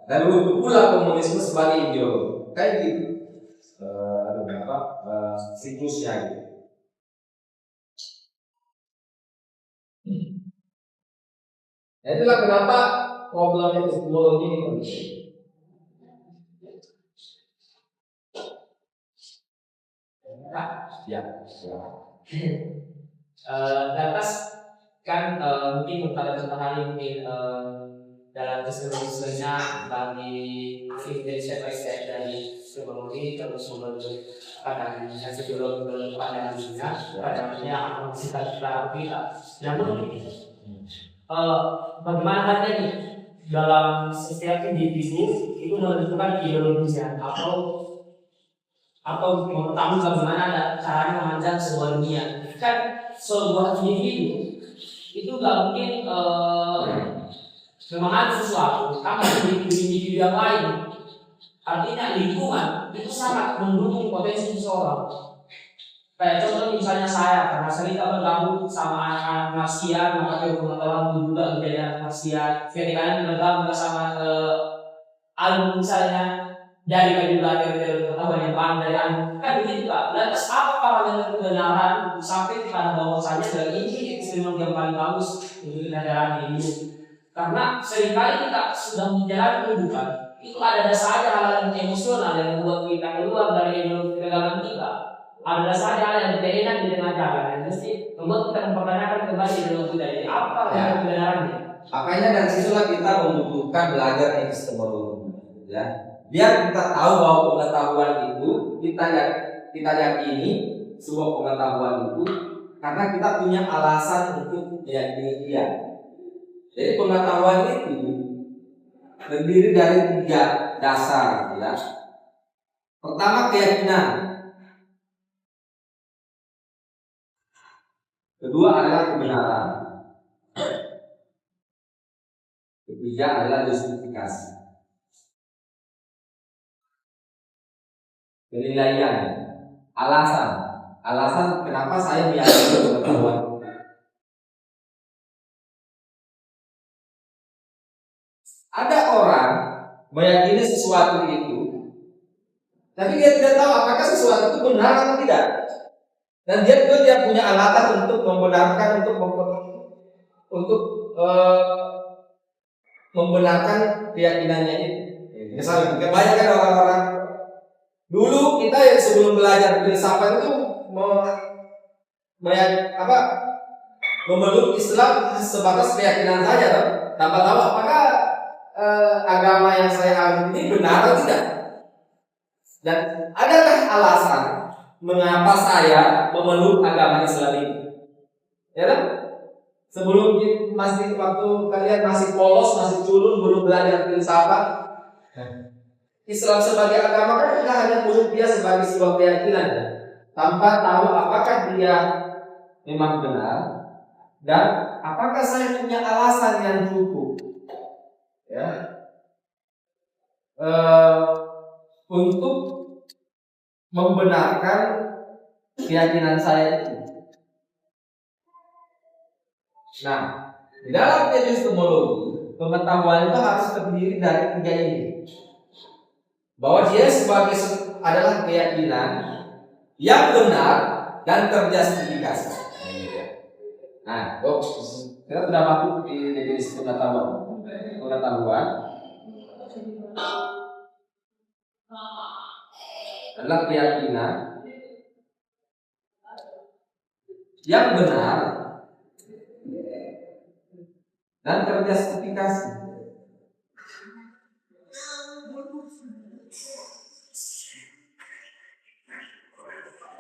Dan untuk pula komunisme sebagai ideologi, kayak gitu. Ada berapa siklusnya gitu. Nah, itulah kenapa problem epistemologi ini penting. Lantas kan mungkin pada hari mungkin dalam keseluruhannya bagi dari step by step dari psikologi terus menuju pandangan psikologi pandangan dunia pandangannya akan kita kita. Namun bagaimana halnya nih dalam setiap individu itu menentukan ideologinya atau mengetahui bagaimana caranya memandang sebuah dunia. Kan sebuah individu itu gak mungkin memang ada sesuatu sama individu yang lain. Artinya lingkungan itu sangat mendukung potensi seseorang. Kayak contoh misalnya saya, karena sering bergabung sama anak-anak marxian, maka pengetahuan juga menjadi anak marxian. Ketika kalian bergabung bersama alumni misalnya dari kajian dari pengetahuan yang paham dari anu, kan begitu Pak. Lantas apa parameter kebenaran sampai pada bahwasanya dari ini ekstremisme yang paling bagus untuk negara ini? Karena seringkali kita sudah menjalani kehidupan itu ada dasarnya hal-hal yang emosional yang membuat kita keluar dari ideologi kenegaraan kita. Ada dasarnya hal yang tidak enak di tengah jalan dan mesti membuat kita mempertanyakan kembali ideologi kita ini apa yang kebenarannya. Makanya dari situlah kita membutuhkan belajar epistemologi, ya. Biar kita tahu bahwa pengetahuan itu kita yakini sebuah pengetahuan itu karena kita punya alasan untuk meyakini dia. Jadi pengetahuan itu terdiri dari 3 dasar, ya. Pertama keyakinan, kedua adalah kebenaran, ketiga adalah justifikasi. Penilaian, alasan kenapa saya meyakini pengetahuan. Ada orang meyakini sesuatu itu, tapi dia tidak tahu apakah sesuatu itu benar atau tidak. Dan dia punya alatan untuk membenarkan untuk membenarkan keyakinannya itu. Misalnya, kebanyakan orang-orang dulu kita yang sebelum belajar filsafat itu memeluk Islam sebatas keyakinan saja, toh. Tanpa tahu apakah agama yang saya anut ini benar atau tidak. Dan adakah alasan mengapa saya memeluk agama Islam ini? Ya kan? Sebelum masih waktu kalian masih polos, masih culun, belum belajar filsafat, Islam sebagai agama kan kita hanya meluk dia sebagai sebuah keyakinan, tanpa tahu apakah dia memang benar dan apakah saya punya alasan yang cukup, ya, untuk membenarkan keyakinan saya itu. Nah, di dalam epistemologi, pengetahuan itu harus terdiri dari tiga ini. Bahwa dia adalah keyakinan yang benar dan terjustifikasi. Nah, kita sudah masuk di definisi pengetahuan. Pengetahuan adalah keyakinan yang benar dan terjustifikasi.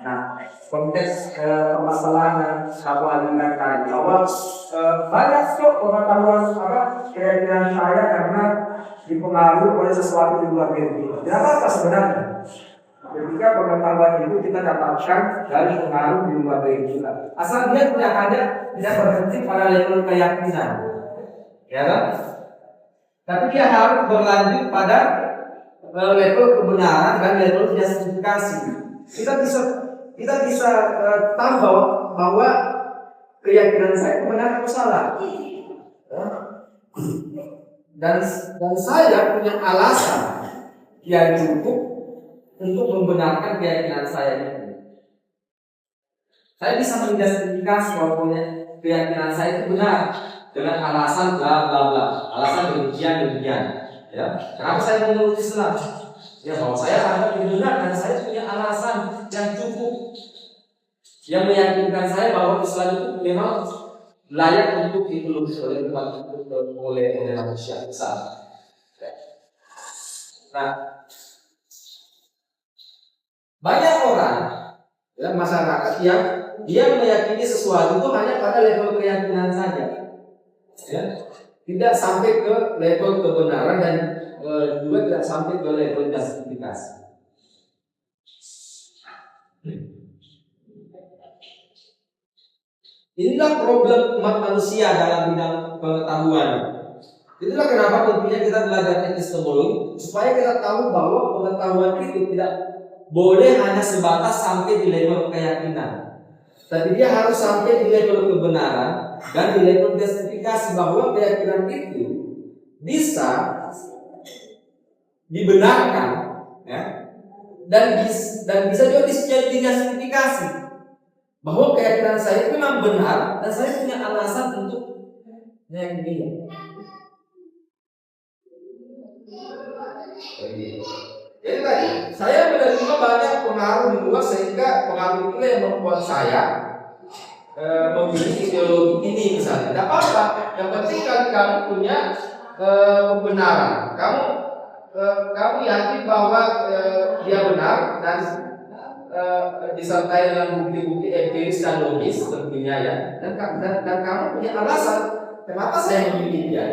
Nah, konteks permasalahan yang kamu ajukan tadi bahwa banyak kok pengetahuan keyakinan saya karena dipengaruhi oleh sesuatu di luar diri. Kenapa sebenarnya? Ketika pengetahuan itu kita dapatkan dari pengaruh di luar diri kita. Asal dia tidak berhenti pada level keyakinan, ya kan? Tapi dia harus berlanjut pada level kebenaran dan level justifikasi. Kita bisa tahu bahwa keyakinan saya benar atau salah. Dan saya punya alasan yang cukup untuk membenarkan keyakinan saya itu. Saya bisa menjustifikasi bahwa keyakinan saya itu benar dengan alasan bla bla bla, alasan demikian. Ya, kenapa saya memeluk Islam? Ya, bahwa saya anggap ini benar dan saya punya alasan yang cukup yang meyakinkan saya bahwa Islam itu memang layak untuk dipeluk oleh manusia besar. Nah, banyak orang masyarakat yang dia meyakini sesuatu itu hanya pada level keyakinan saja, ya, tidak sampai ke level kebenaran dan juga tidak sampai ke level justifikasi. Inilah problem umat manusia dalam bidang pengetahuan. Itulah kenapa pentingnya kita belajar epistemologi, supaya kita tahu bahwa pengetahuan itu tidak boleh hanya sebatas sampai di level keyakinan, tapi dia harus sampai di level kebenaran dan di level justifikasi bahwa keyakinan itu bisa dibenarkan, ya, dan bisa juga dijustifikasi bahwa keyakinan saya itu memang benar dan saya punya alasan untuk meyakininya. Jadi tadi saya menerima banyak pengaruh di luar sehingga pengaruh itu yang membuat saya memilih ideologi ini misalnya. Tidak apa-apa. Yang penting kan kamu punya kebenaran. Kamu yakin bahwa dia benar dan disertai dengan bukti-bukti empiris dan logis tentunya, ya. Dan kamu punya alasan kenapa saya memilih dia.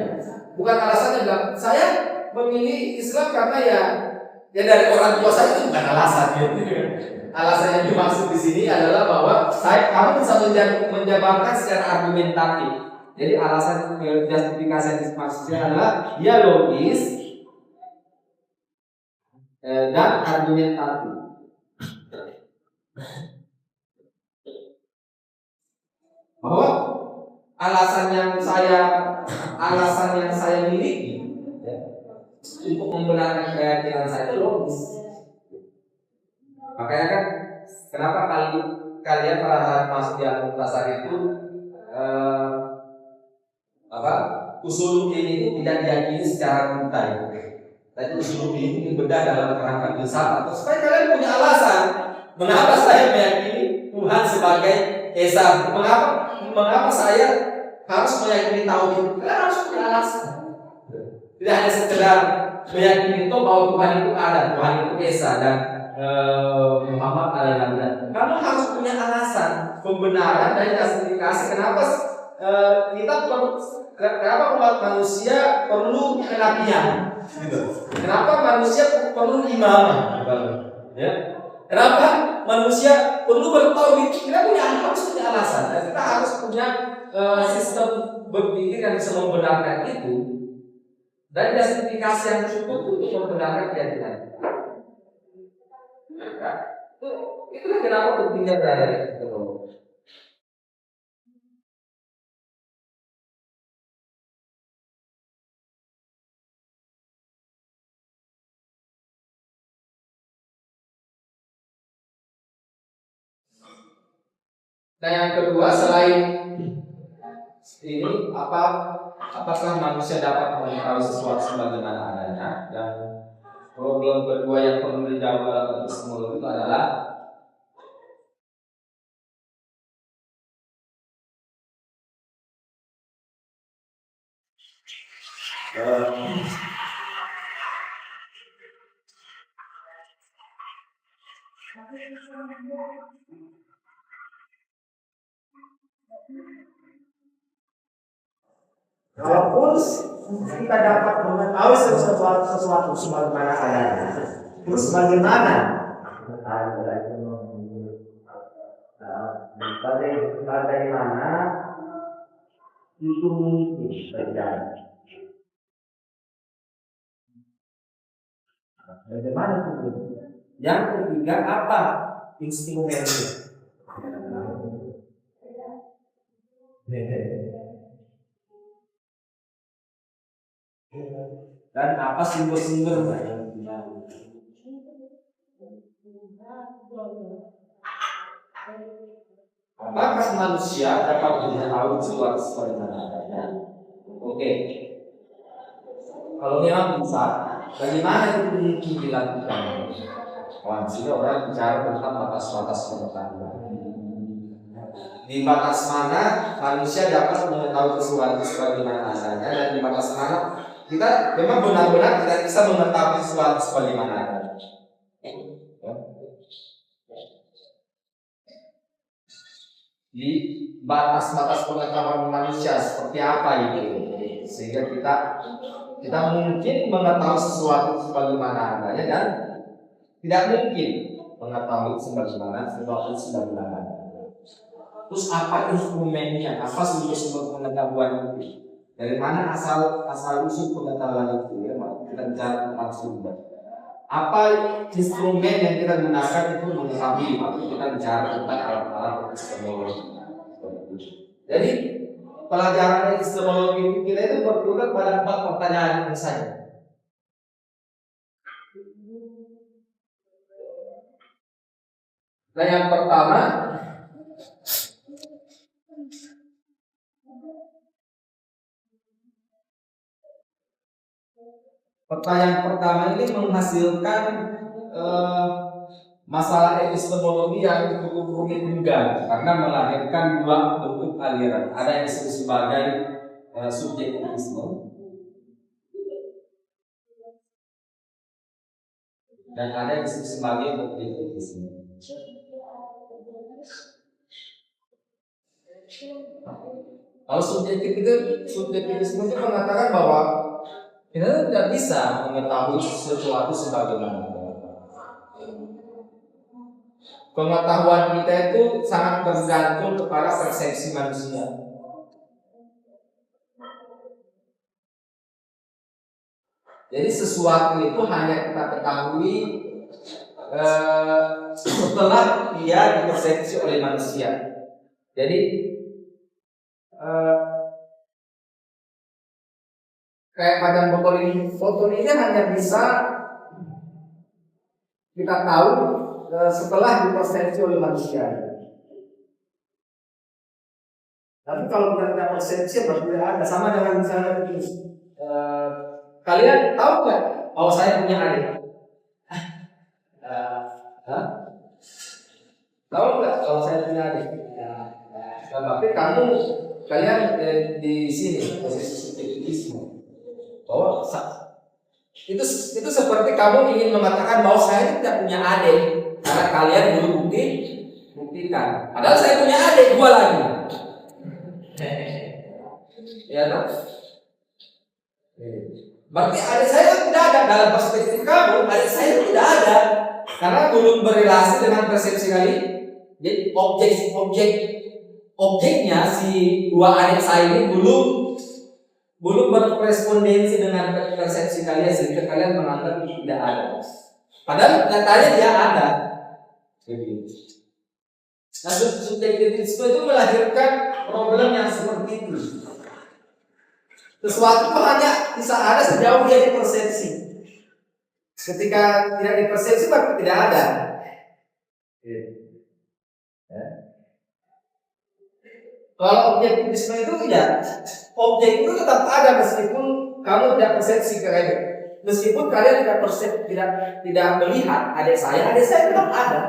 Bukan alasannya bilang saya memilih Islam karena ya dari orang tua saya, itu bukan alasan, ya. Alasan yang dimaksud di sini adalah bahwa kamu bisa menjabarkan secara argumentatif. Jadi alasan justifikasi yang dimaksudnya adalah dia logis dan argumentatif. Bahwa alasan yang saya miliki, ya, untuk membenarkan keyakinan saya itu logis. Makanya kan kenapa kalian pada saat masuk di alam dasar itu usul ini tidak diyakini secara mental. Tadi usul ini berbeda dalam kerangka filsafat. Supaya kalian punya alasan mengapa saya meyakini Tuhan sebagai Esa. Mengapa saya harus meyakini tauhid? Kalian harus punya alasan. Tidak hanya sekedar meyakini itu bahwa Tuhan itu ada, Tuhan itu Esa dan Muhammad adalah. Kamu harus punya alasan, pembenaran dan justifikasi kenapa kita perlu, kenapa umat manusia perlu kenabian, gitu. Kenapa manusia perlu imam, ya? Kenapa manusia perlu bertauhid? Kita harus punya alasan. Dan kita harus punya sistem berpikir yang bisa membenarkan itu dan justifikasi yang cukup untuk membenarkan keyakinan. Itulah kenapa pentingnya dari teknologi. Dan yang kedua, selain ini apakah manusia dapat mengetahui sesuatu sebagaimana adanya? Dan problem kedua yang perlu dijawab dalam epistemologi itu adalah walaupun kita dapat mengetahui sesuatu sebagaimana adanya, terus bagaimana? Bagaimana itu mungkin terjadi? Bagaimana itu? Yang ketiga apa instrumennya? Dan apa sumber-sumbernya? apakah manusia dapat mengetahui sesuatu sebagaimana adanya? Oke. Kalau memang bisa, bagaimana itu mungkin dilakukan? Sehingga orang bicara tentang batas-batas pengetahuan. Di batas mana manusia dapat mengetahui sesuatu sebagaimana adanya, dan di batas mana kita memang benar-benar tidak bisa mengetahui sesuatu sebagaimana adanya. Di batas-batas pengetahuan manusia seperti apa itu, sehingga kita mungkin mengetahui sesuatu sebagaimana adanya dan tidak mungkin mengetahui sebagaimana sesuatu sebagaimana adanya. Terus apa instrumennya? Apa sumber-sumber pengetahuan itu? Dari mana asal usul pengetahuan itu? Ya, kita bicara tentang sumber. Apa instrumen yang kita gunakan itu mengetahui? Kita bicara tentang alat-alat epistemologi. Jadi pelajaran epistemologi kita itu berkutat pada 4 pertanyaan saja. Nah, yang pertama, pertanyaan pertama ini menghasilkan masalah epistemologi yang cukup rumit juga karena melahirkan 2 bentuk aliran. Ada yang disebut sebagai subjektivisme dan ada yang disebut sebagai objektivisme. Kalau subjektivisme itu mengatakan bahwa kita tidak bisa mengetahui sesuatu sebagaimana. Pengetahuan kita itu sangat tergantung kepada persepsi manusia. Jadi sesuatu itu hanya kita ketahui setelah dia dipersepsi oleh manusia. Jadi kayak badan foton ini hanya bisa kita tahu setelah dipersepsi oleh manusia. Tapi kalau kita tidak persepsi berarti tidak ada. Sama dengan misalnya begini. Kalian tahu nggak bahwa saya punya adik? Hah? Tahu nggak kalau saya punya adik? Nah, tapi kalian di sini posisi subjektivisme bahwa itu seperti kamu ingin mengatakan bahwa saya tidak punya adik karena kalian belum buktikan. Padahal saya punya adik dua lagi. Ya tak? Berarti adik saya tidak ada dalam perspektif kamu. Adik saya tidak ada karena belum berrelasi dengan persepsi kalian. Jadi objeknya si dua adik saya ini belum berkorespondensi dengan persepsi kalian sehingga kalian menganggap itu tidak ada. Padahal nyatanya dia ada. Nah, subjektivisme itu melahirkan problem yang seperti itu. Sesuatu itu hanya bisa ada sejauh dia dipersepsi. Ketika tidak dipersepsi maka tidak ada. Kalau objektivisme itu ya, objek itu tetap ada meskipun kamu tidak persepsi kalian. Meskipun kalian tidak melihat adik saya tetap ada.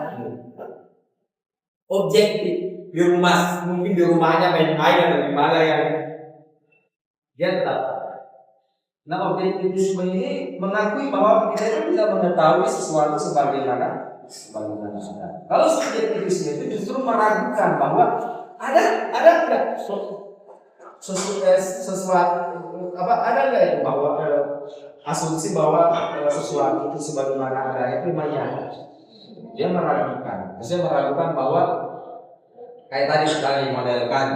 Objektif di rumah, mungkin di rumahnya main-main atau di mana yang dia tetap ada. Nah, objektivisme ini mengakui bahwa kita itu tidak mengetahui sesuatu sebagaimana ada. Kalau subjektivisme itu justru meragukan bahwa ada nggak sesuatu ada nggak itu bahwa asumsi bahwa sesuatu itu sebagaimana adanya itu memang ada. Dia meragukan bahwa kayak tadi sekali modelkan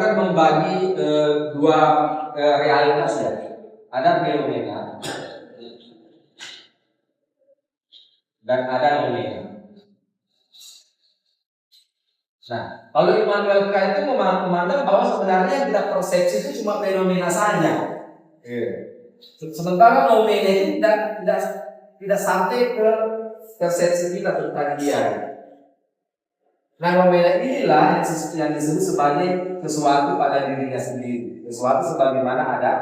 kan membagi dua realitas ya. Ada fenomena dan ada nomina. Nah, kalau Immanuel Kant itu memandang bahwa sebenarnya yang kita persepsi itu cuma fenomena saja. Sementara nomina itu tidak sampai ke persepsi kita tentang dia. Nah, nomina inilah yang disebut sebagai sesuatu pada dirinya sendiri. Sesuatu sebagaimana ada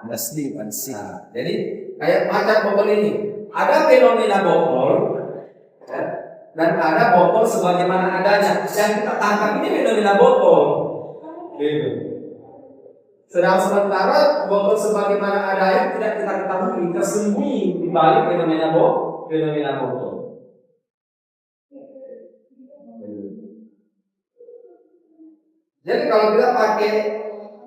asli manusia. Jadi kayak macam botol ini, ada fenomena botol. Dan ada botol sebagaimana adanya. Yang kita tangkap ini fenomena botol. Sementara botol sebagaimana adanya tidak kita ketahui, tersembunyi di balik fenomena botol. Jadi kalau kita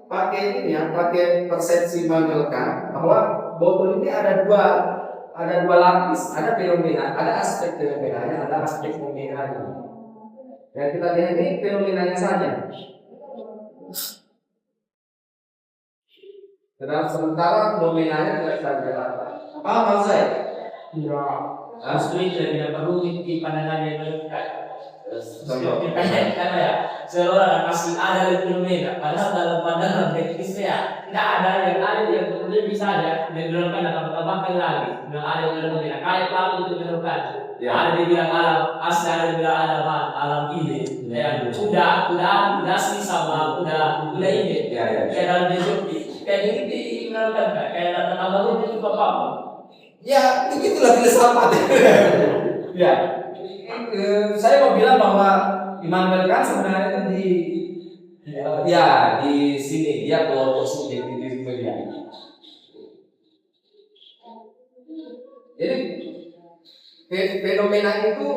pakai ini ya, pakai persepsi Immanuel Kant bahwa botol ini ada dua lapis, ada fenomena, ada aspek fenomenanya, ada aspek nominanya. Yang kita lihat ini fenomenanya saja. Sedang sementara nominanya tidak kita lihat. Paham saya? Ya, setuju tidak perlu di pandangan yang karena ya seolah masih ada fenomena, padahal dalam pandangan objektifnya ya tidak ada yang kemudian bisa ada dilakukan dalam tambahkan lagi, tidak ada yang fenomena kayak pelaku itu dilakukan. Ada dibilang alam asli, ada dibilang alam ini, ya sudah asli sama sudah ini, kayak dalam deskripsi kayak gitu dilakukan kayak tentang lalu itu apa? Ya begitulah filsafat. Ya. Saya mau bilang bahwa Immanuel Kant sebenarnya di sini dia kelompok subjektivisme dia. Jadi fenomena itu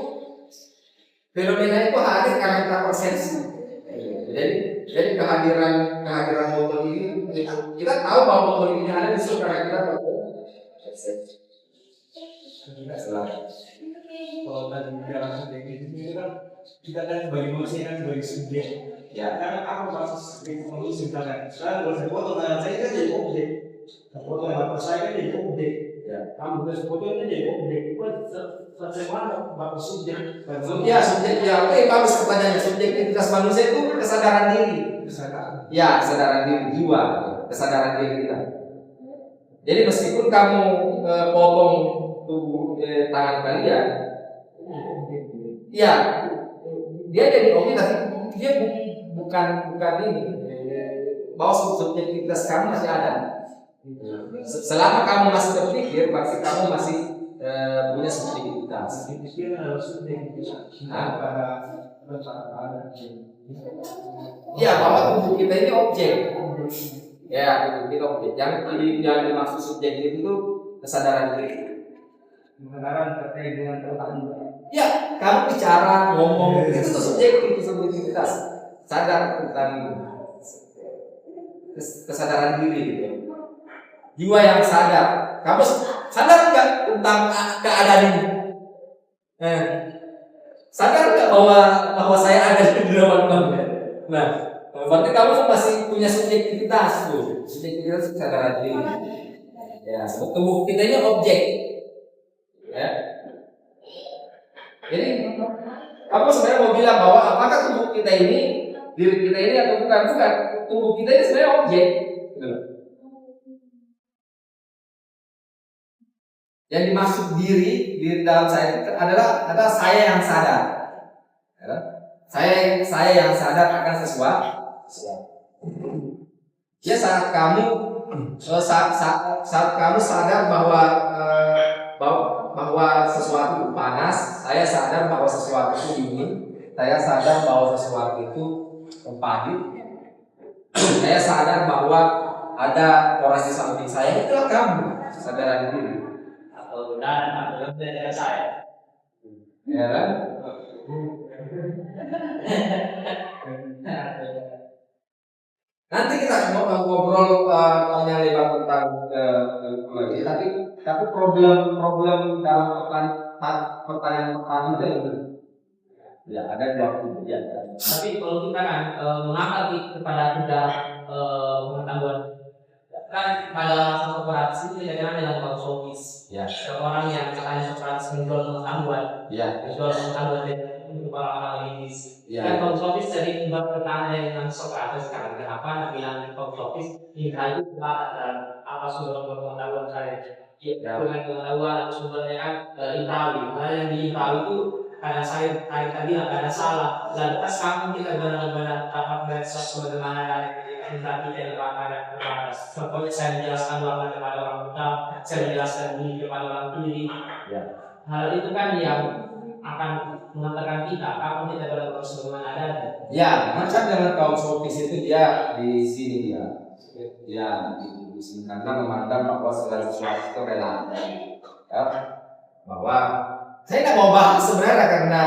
hadir karena kita persepsi. Jadi kehadiran botol ini kita tahu bahwa botol ini ada justru karena kita persepsi. Kalau tadi bicara subjektif ini kan kita kan sebagai manusia kan sebagai subjek. Ya, karena aku masih sebagai manusia kan. Sekarang kalau saya foto dengan saya kan jadi objek. Foto bapak saya kan jadi objek. Ya, kamu tulis fotonya jadi objek. Buat bagaimana bapak subjek? Ya, subjek ya. Oke, bagus pertanyaannya. Subjektivitas manusia itu kesadaran diri. Ya, kesadaran diri jiwa, kesadaran diri kita. Jadi meskipun kamu potong tubuh tangan kalian, ya dia jadi objek, tapi dia bukan ini bahwa subjektivitas kamu masih ada. Selama kamu masih berpikir, berarti kamu masih punya subjektivitas. Ya, bahwa tubuh kita ini objek. Ya, itu objek. Yang dimaksud subjektif itu kesadaran diri. Kebenaran terkait dengan pertanyaan. Ya, kamu bicara, ngomong, itu tuh subjektivitas. Sadar tentang kesadaran diri gitu. Jiwa yang sadar. Kamu sadar nggak tentang keadaan ini? Sadar nggak bahwa saya ada di dalam kamu? Nah, berarti kamu masih punya subjektivitas tuh. Subjektivitas kesadaran diri. Ya, tubuh kita ini objek. Ya. Jadi kamu sebenarnya mau bilang bahwa apakah tubuh kita ini, diri kita ini atau bukan? Bukan. Tubuh kita ini sebenarnya objek. Gitu. Yang dimaksud diri dalam saya itu adalah saya yang sadar. Ya. Saya yang sadar akan sesuatu. Ya, saat kamu sadar bahwa sesuatu panas, saya sadar bahwa sesuatu itu dingin, saya sadar bahwa sesuatu itu pahit, saya sadar bahwa ada orang di samping saya, itulah kamu, kesadaran diri. Atau benar atau lebih dari saya. Ya kan? Nanti kita ngobrol banyak lebar tentang tapi problem dalam pertanyaan pertama itu ya ada dua ya. Tapi kalau kita kan mengangkat kepada tiga pengetahuan, kan pada Socrates itu tidak ada filosofis. Ya. Orang yang katanya Socrates menjual pengetahuan, Ya. menjual pengetahuan untuk orang ini. Ya. Kan filosofis dari bertanya dengan Socrates kan, kenapa bilang filosofis Indra itu ada apa sumber pengetahuan saya? Ya, dengan pengetahuan sumbernya kan Indrawi. Karena yang di Indrawi itu karena saya tadi ada salah. Lantas kamu kita benar-benar dapat melihat sebagaimana Indra kita yang ada kepada. Contohnya saya menjelaskan doang kepada orang tua, saya menjelaskan diri kepada orang diri. Ya. Hal itu kan yang akan mengantarkan kita kapan kita benar-benar sebagaimana adanya. Ya, macam dengan kaum sofis itu dia di sini dia di sini karena memandang bahwa segala sesuatu itu relatif. Ya, bahwa saya tidak mau bahas sebenarnya karena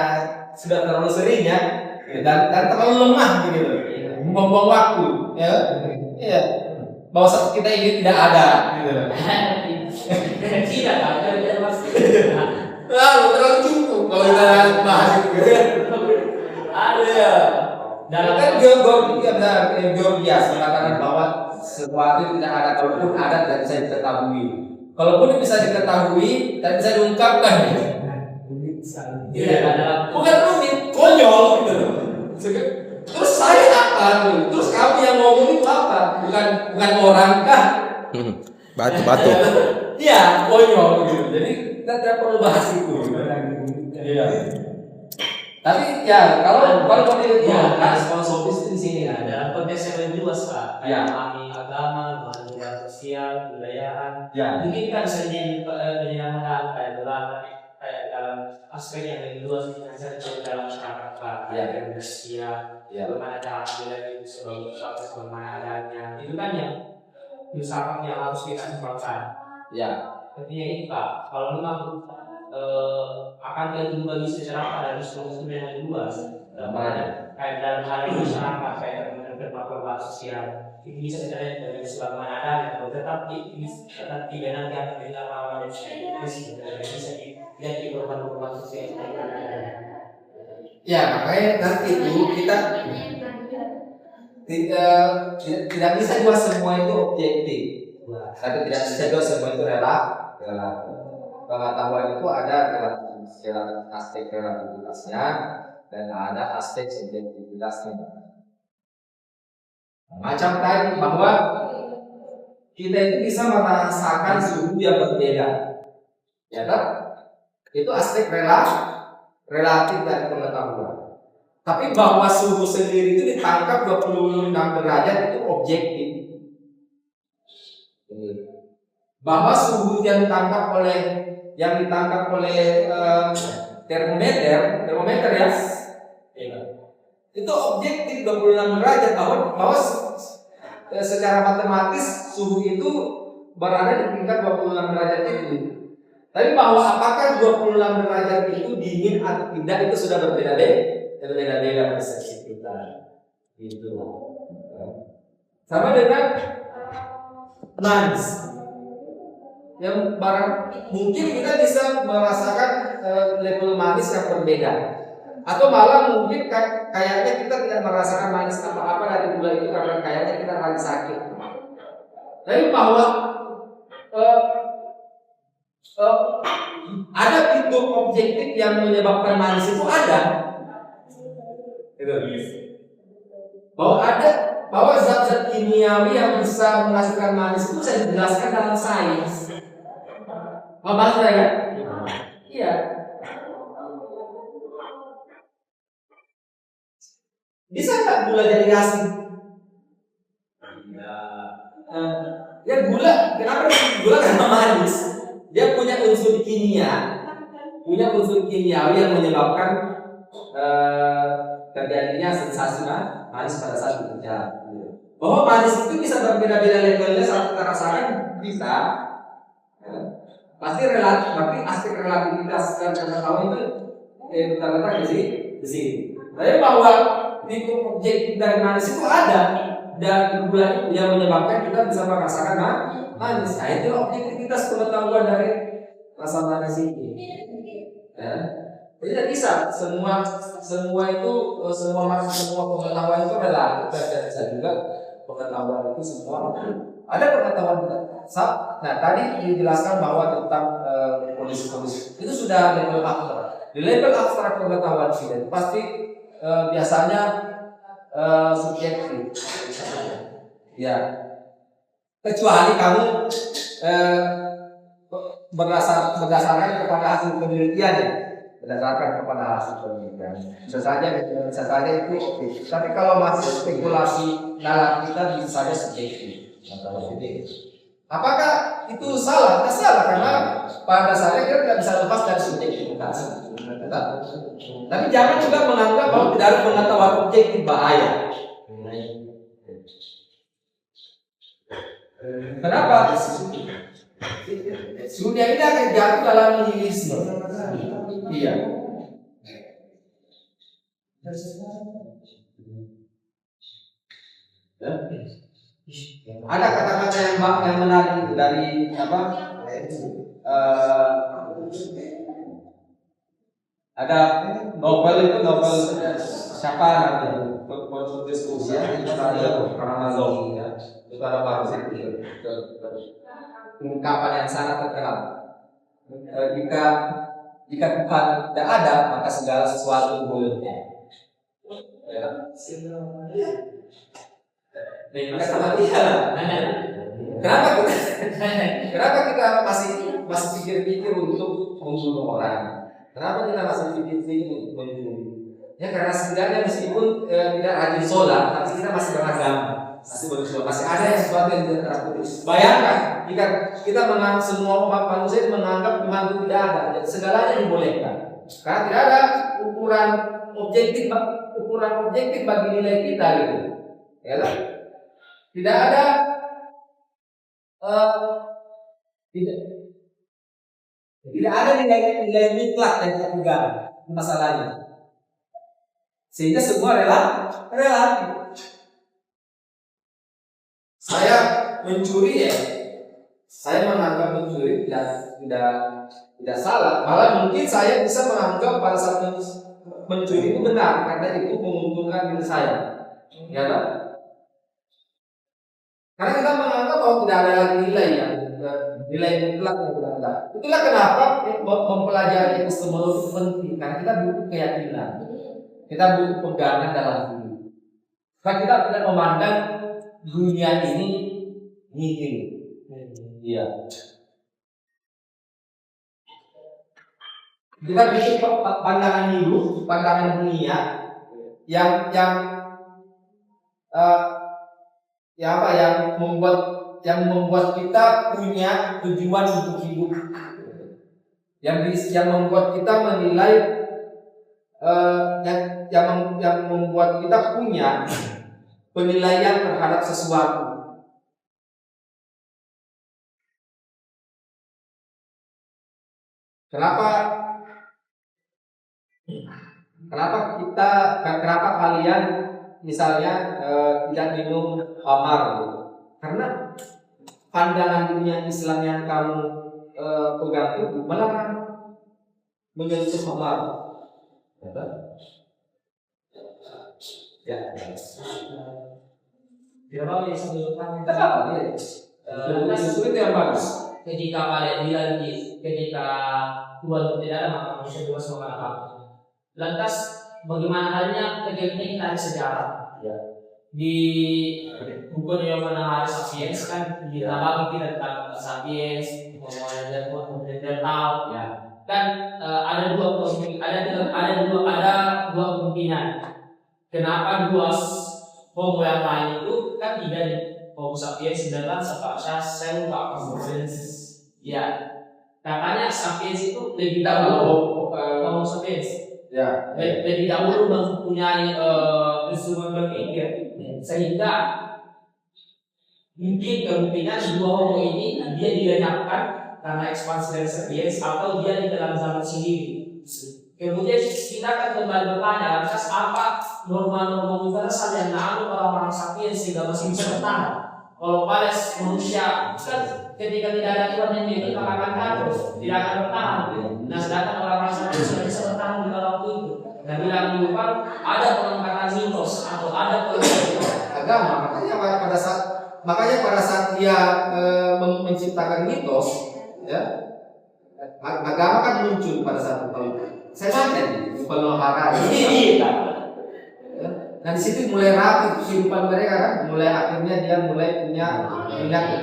sudah terlalu sering ya dan terlalu lemah gitu, membuang waktu ya. Iya. Bahwa kita ini tidak ada gitu. Tidak ada pasti. Terlalu cukup kalau kita bahas itu. Ada ya. Dan kan Georgias mengatakan bahwa sesuatu tidak ada, kalaupun ada tidak bisa diketahui. Kalaupun bisa diketahui, tidak bisa diungkapkan. Tidak ada. Bukan rumit, konyol gitu. Terus saya apa? Terus kamu yang ngomong itu apa? Bukan orang kah? Batu. Iya, konyol gitu. Jadi kita tidak perlu bahas itu. Iya. Tapi ya kalau ya, ada filosofis di sini kan dalam konteks yang lebih luas Pak. Ya. Memahami agama, memahami sosial, kebudayaan. Ya. Mungkin kan bisa jadi penyenangan kayak dalam aspek yang lebih luas misalnya dalam masyarakat Pak. Ya. Kayak manusia, Ya. bagaimana cara bela itu sebagaimana adanya. Itu kan yang filsafat yang harus kita kembangkan. Ya. Artinya itu Pak. Kalau memang akan terjadi bagi sejarah pada instrumen yang lebih luas kayak dalam hal masyarakat kayak berbagai sosial itu bisa dilihat dari sebagaimana adanya tetap tidak nanti akan dilakukan manusia bisa dilihat di perubahan sosial. Ya, makanya nanti itu kita tidak bisa juga semua itu objektif, tapi tidak bisa juga semua itu relatif. Pengetahuan itu ada aspek relativitasnya dan ada aspek subjektivitasnya. Macam tadi bahwa kita itu bisa merasakan suhu yang berbeda, ya kan? Itu aspek relatif dari pengetahuan. Tapi bahwa suhu sendiri itu ditangkap 26 derajat itu objektif. Bahwa suhu yang ditangkap oleh termometer ya, itu objektif 26 derajat, bahwa secara matematis suhu itu berada di tingkat 26 derajat itu. Tapi bahwa apakah 26 derajat itu dingin atau tidak itu sudah berbeda-beda persepsi kita. Gitu. Sama dengan manis. Yang barang mungkin kita bisa merasakan level manis yang berbeda. Atau malah mungkin kayaknya kita tidak merasakan manis apa-apa dari gula itu karena kayaknya kita lagi sakit. Tapi bahwa ada fitur objektif yang menyebabkan manis itu ada. Bahwa zat-zat kimiawi yang bisa menghasilkan manis itu bisa dijelaskan dalam sains. Paham saya? Iya. Bisa nggak gula jadi asin? Ya gula, kenapa gula karena manis? Dia punya unsur kimiawi yang menyebabkan terjadinya sensasi manis pada saat dikerja. Bahwa manis itu bisa berbeda-beda levelnya saat kita rasakan bisa. Pasti relatif, tapi aspek relativitas dan pengetahuan itu terletak di sini. Tapi bahwa fitur objektif dari manis itu ada, dan gula yang menyebabkan kita bisa merasakan manis. Nah, itu objektivitas pengetahuan dari rasa manis ini. Ya. Jadi tidak bisa semua pengetahuan itu relatif, dan bisa juga pengetahuan itu semua ada pengetahuan. Nah, tadi dijelaskan bahwa tentang kondisi-kondisi itu sudah level abstrak. Di level abstrak pengetahuan sih pasti biasanya subjektif. Ya, kecuali kamu berdasarkan kepada hasil penelitian ya. Berdasarkan kepada hasil penelitian. Bisa saja itu oke. Tapi kalau masih spekulasi dalam kita bisa saja subjektif. Apakah itu salah? Tidak salah karena pada dasarnya kita tidak bisa lepas dari subjektivitas. Tapi jangan juga menganggap bahwa tidak ada pengetahuan objektif bahaya. Kenapa? Dunia ini akan jatuh dalam nihilisme. Iya. Ada kata-kata yang menarik dari apa? Ada novel siapa namanya? Diskusi ya, itu ada Karamazov ya. Itu ada bahasa ungkapan yang sangat terkenal. Jika Tuhan tidak ada, maka segala sesuatu boleh. Kenapa kita masih pikir-pikir untuk membunuh orang? Kenapa kita masih pikir-pikir untuk membunuh? Ya karena setidaknya meskipun tidak rajin sholat, tapi kita masih beragama, masih ada yang sesuatu yang tidak terputus. Bayangkan jika kita menganggap semua umat manusia menganggap Tuhan itu tidak ada, dan segalanya dibolehkan. Karena tidak ada ukuran objektif bagi nilai kita gitu. Ya kan? Tidak ada tidak ada nilai mutlak dan ketiga masalahnya. Sehingga semua relatif. Saya mencuri ya, saya menganggap mencuri tidak salah. Malah mungkin saya bisa menganggap pada saat mencuri itu benar karena itu menguntungkan diri saya. Ya kan? Karena kita menganggap bahwa tidak ada lagi nilai mutlak yang tidak ada. Itulah kenapa mempelajari epistemologi penting, karena kita butuh keyakinan, kita butuh pegangan dalam diri. Karena kita tidak memandang dunia ini nihil. Iya. Kita bikin pandangan hidup, pandangan dunia yang eh, yang membuat kita punya tujuan untuk hidup, yang membuat kita menilai, yang membuat kita punya penilaian terhadap sesuatu. Kenapa kalian misalnya tidak minum khamar gitu? Karena pandangan dunia Islam yang kamu pegang itu melarang menyentuh khamar. Ya. Tidak apa yang sebelumnya. Itu yang bagus. Ketika kalian bilang ketika Tuhan tidak ada maka manusia bebas melakukan apa. Lantas bagaimana halnya ketika kita ada sejarah? Ya. Di buku yang mana ada sapiens kan ditambah kita tentang sapiens, kemudian tahu ya. Kan ada dua kemungkinan. Kenapa dua homo yang lain itu kan tidak di Homo sapiens sedangkan saya lupa ya. Katanya sapiens itu lebih dahulu Homo sapiens. Ya. Lebih dahulu mempunyai instrumen berpikir sehingga mungkin kemungkinan dua homo ini dia dilenyapkan karena ekspansi dari sapiens atau dia di dalam zaman sendiri. Kemudian kita akan kembali bertanya, lantas apa norma-norma universal yang dianut orang-orang sapiens sehingga masih bisa bertahan? Kalau pada manusia kan ketika tidak ada Tuhan yang memiliki akan terus tidak akan bertahan. Nah sedangkan orang-orang sapiens sudah bisa bertahan di dalam waktu itu. Dan bilang lupa ada pengangkatan mitos atau ada agama. Makanya pada saat dia menciptakan mitos, ya agama kan muncul pada saat itu. Saya baca di Pelonharan. Dan di situ mulai rapi kehidupan mereka kan, akhirnya dia mulai punya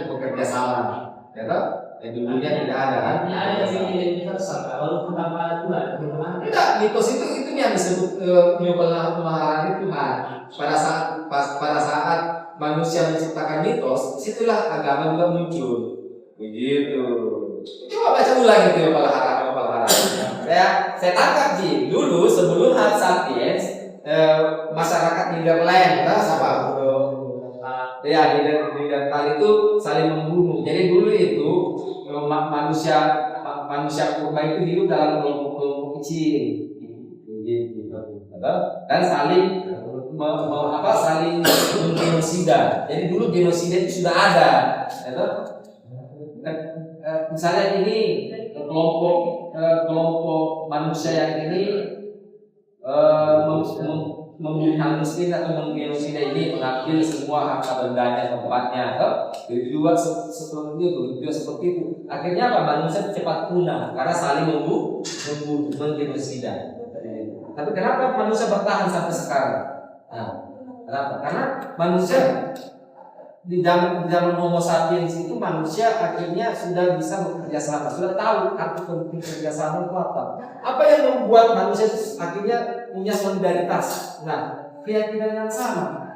bekerja sama, ya toh? Yang dulunya tidak ada kan? Ini ada yang universal, walaupun tanpa ada Tuhan. Tidak, mitos itu yang disebut Pelonharan itu pada saat manusia menciptakan mitos, situlah agama juga muncul. Begitu. Coba baca ulang itu Pelonharan. Saya tangkap Ji, dulu sebelum Homo sapiens masyarakat Netherlands sama ya di Neanderthal itu saling membunuh. Jadi dulu itu manusia purba itu hidup dalam kelompok kecil gitu. Dan saling saling genosida. Jadi dulu genosida itu sudah ada gitu. Misalnya ini kelompok manusia yang ini membunuh muslim atau menggenosida ini, mengambil semua harta bendanya, tempatnya, jadi dua seperti itu. Akhirnya apa? Manusia cepat punah karena saling menggenosida. Tapi kenapa manusia bertahan sampai sekarang? Nah, kenapa? Karena manusia di zaman Homo sapiens itu manusia akhirnya sudah bisa bekerja sama, sudah tahu arti penting bekerja sama itu apa. Apa yang membuat manusia itu akhirnya punya solidaritas? Nah, keyakinan yang sama.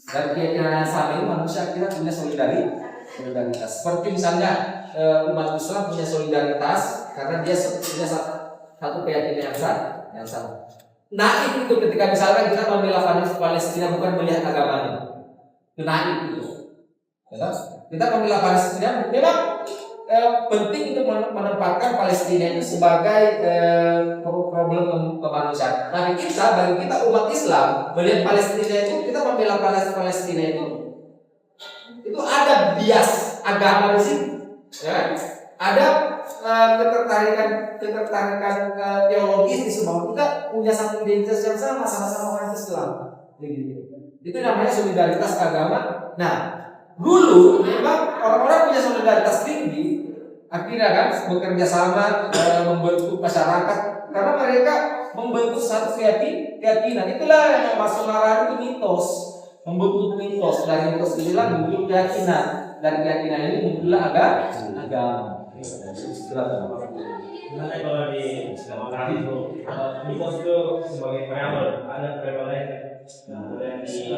Dan keyakinan yang sama ini manusia akhirnya punya solidaritas. Seperti misalnya umat Islam punya solidaritas karena dia punya satu keyakinan yang sama. Naif itu ketika misalkan kita membela Palestina bukan melihat agamanya. Naif itu. Kita membela Palestina memang penting untuk menempatkan Palestina itu sebagai problem kemanusiaan. Tapi bagi kita umat Islam melihat Palestina itu, kita membela Palestina itu ada bias agama di situ. Ya. Ada ketertarikan teologis di semua. Kita punya satu identitas yang sama-sama orang Islam. Itu namanya solidaritas agama. Nah, dulu memang orang-orang punya solidaritas tinggi. Akhirnya kan bekerja sama membentuk masyarakat karena mereka membentuk satu keyakinan. Itulah yang masuk arah itu mitos. Membentuk mitos, dari mitos inilah muncul keyakinan. Dari keyakinan ini muncullah agama. Sebenarnya kalau di Makassar itu mitos itu sebagai variabel ada prevalent. Kemudian di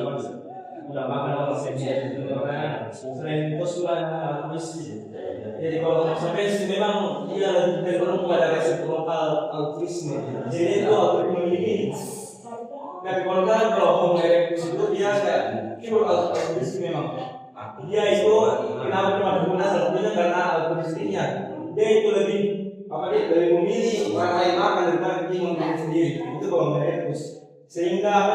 udah makan orang spesies itu makanya selain mitos juga ada misi. Jadi kalau spesies memang dia lebih cenderung pada resiprokal altruisme. Jadi itu altruisme ini. Tapi kalau mengenai itu dia kayak pure altruisme memang. Dia itu kenapa cuma berguna sebetulnya karena altruismenya. Dia itu lebih lebih memilih orang lain makan daripada dia memilih sendiri. Itu kalau mengenai etis. Sehingga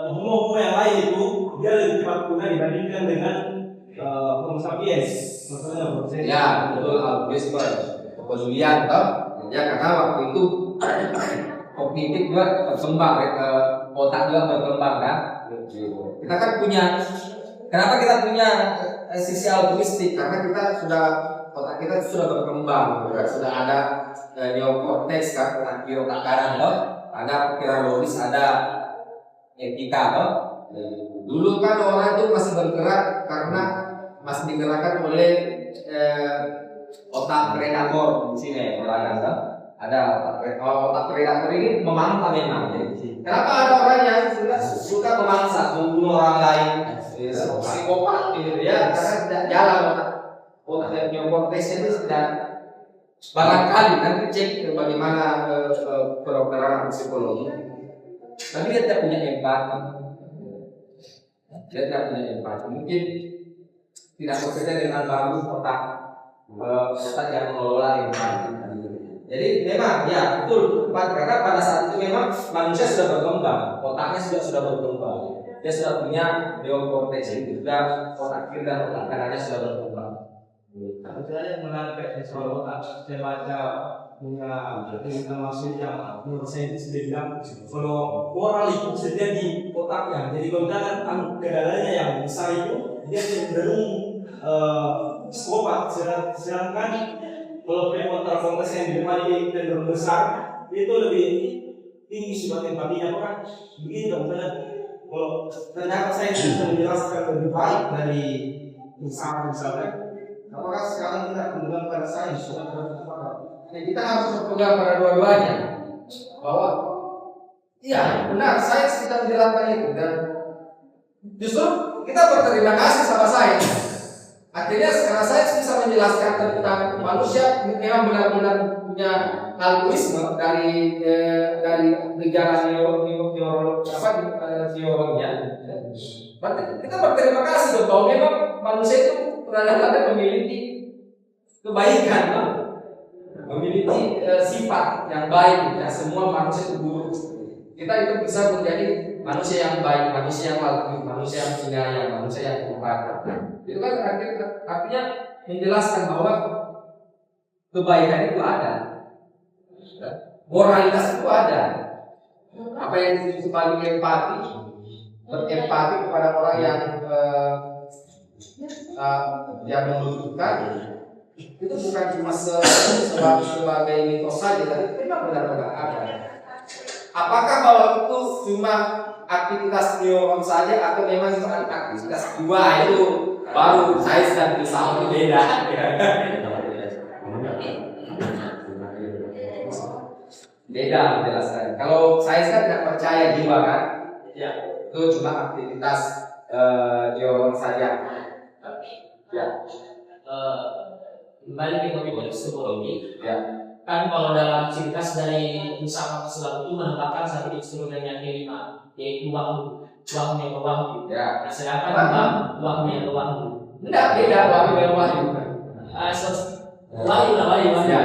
hukum yang lain itu dia lebih cepat guna dibandingkan dengan Homo sapiens. Maksudnya Ya, betul altruisme, kepedulian toh. Ya karena waktu itu kognitif juga berkembang, otak juga berkembang kan. Kita kan punya, kenapa kita punya sisi altruistik? Karena kita sudah otak kita sudah berkembang, sudah ada neokortex kan, di otak kanan toh. Ada pikiran logis, ada etika toh. Dulu kan orang itu masih bergerak karena masih digerakkan oleh otak predator di sini orang kan. Ada otak predator ini memangsa memang. Kenapa ada orang yang suka memangsa, membunuh orang lain, psikopat gitu ya? Karena tidak jalan otak neokortex itu sudah barangkali nanti cek bagaimana kedokteran psikologi. Tapi dia tidak punya empati. Dia tidak punya empati. Mungkin tidak bekerja dengan bagus otak yang mengelola empati. Jadi memang ya betul, karena pada saat itu memang manusia sudah berkembang, otaknya sudah berkembang. Dia sudah punya neokortex itu, sudah otak kiri dan otak kanannya sudah berkembang. Saya menarik soal otak, saya baca punya maksud yang menurut saya itu sudah bilang kalau moral itu sedia di otaknya. Jadi kalau misalkan kendalanya yang besar itu dia cenderung psikopat, sedangkan kalau prefrontal cortex yang di depan ini cenderung besar itu lebih tinggi sifat empatinya kan begitu misalnya. Kalau ternyata saya bisa menjelaskan lebih baik dari misalnya apakah sekarang kita berpegang pada sains? Kita harus berpegang pada dua-duanya. Bahwa iya benar sains kita menjelaskan itu dan justru kita berterima kasih sama sains. Akhirnya karena sains bisa menjelaskan tentang manusia memang benar-benar punya altruisme dari gejala neurologinya. Kita berterima kasih bahwa memang manusia itu kadang-kadang memiliki kebaikan, memiliki sifat yang baik. Ya, semua manusia itu buruk. Kita itu bisa menjadi manusia yang baik, manusia yang altruis, manusia yang penyayang, manusia yang empati. Itu kan artinya menjelaskan bahwa kebaikan itu ada, moralitas itu ada. Apa yang disebut sebagai empati, berempati kepada orang yang membutuhkan, itu bukan cuma sebagai mitos saja, tapi memang benar-benar ada. Apakah bahwa itu cuma aktivitas neuron saja atau memang itu aktivitas dua itu baru sains dan filsafat itu beda. Beda menjelaskan. Kalau sains kan tidak percaya jiwa kan, ya itu cuma aktivitas neuron saja. Ya. Kembali ke topik psikologi. Ya. Kan kalau dalam ciri khas dari filsafat Islam itu menetapkan satu instrumen yang kelima, yaitu wahyu yang berwahyu. Ya. Nah, sedangkan wahyu yang berwahyu. Enggak beda wahyu dan wahyu. Wahyu. Ya.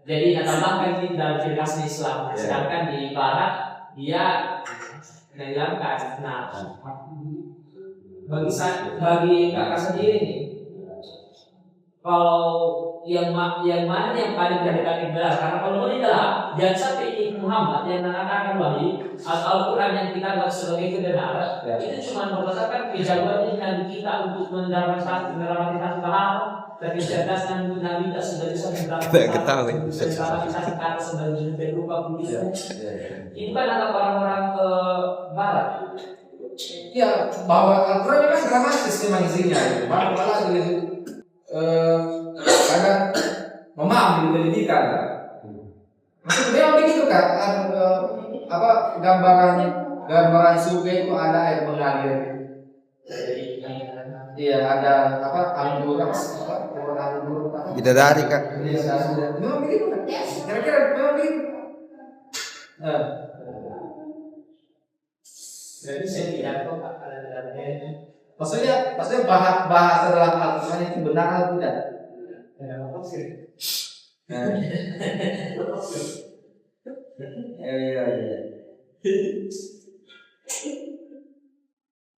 Jadi ditambahkan di dalam ciri khas Islam. Sedangkan di Barat dia menghilangkan. Nah, bagi kakak sendiri nih, kalau yang mana yang paling mendekati benar? Karena kalau ini adalah jangan sampai Muhammad yang mengatakan wahyu atau Al-Quran yang kita anggap sebagai kebenaran, itu cuma berdasarkan kejagoan Nabi kita untuk menerapkan satu hal, tapi kecerdasan Nabi kita sudah bisa menerapkan kita sebagai berupa budisme. Ini kan anak orang-orang ke Barat. Ya, bahwa Al-Quran memang dramatis memang isinya. Malah karena paham di pendidikan kan. Maksudnya memang begitu kan? Gambaran surga itu ada air mengalir. Iya, ada anggur Bidadari kak. Memang begitu kan? Kira-kira memang begitu. Jadi saya tidak tahu ada Maksudnya bahasa dalam Al-Quran itu benar atau tidak? Iya.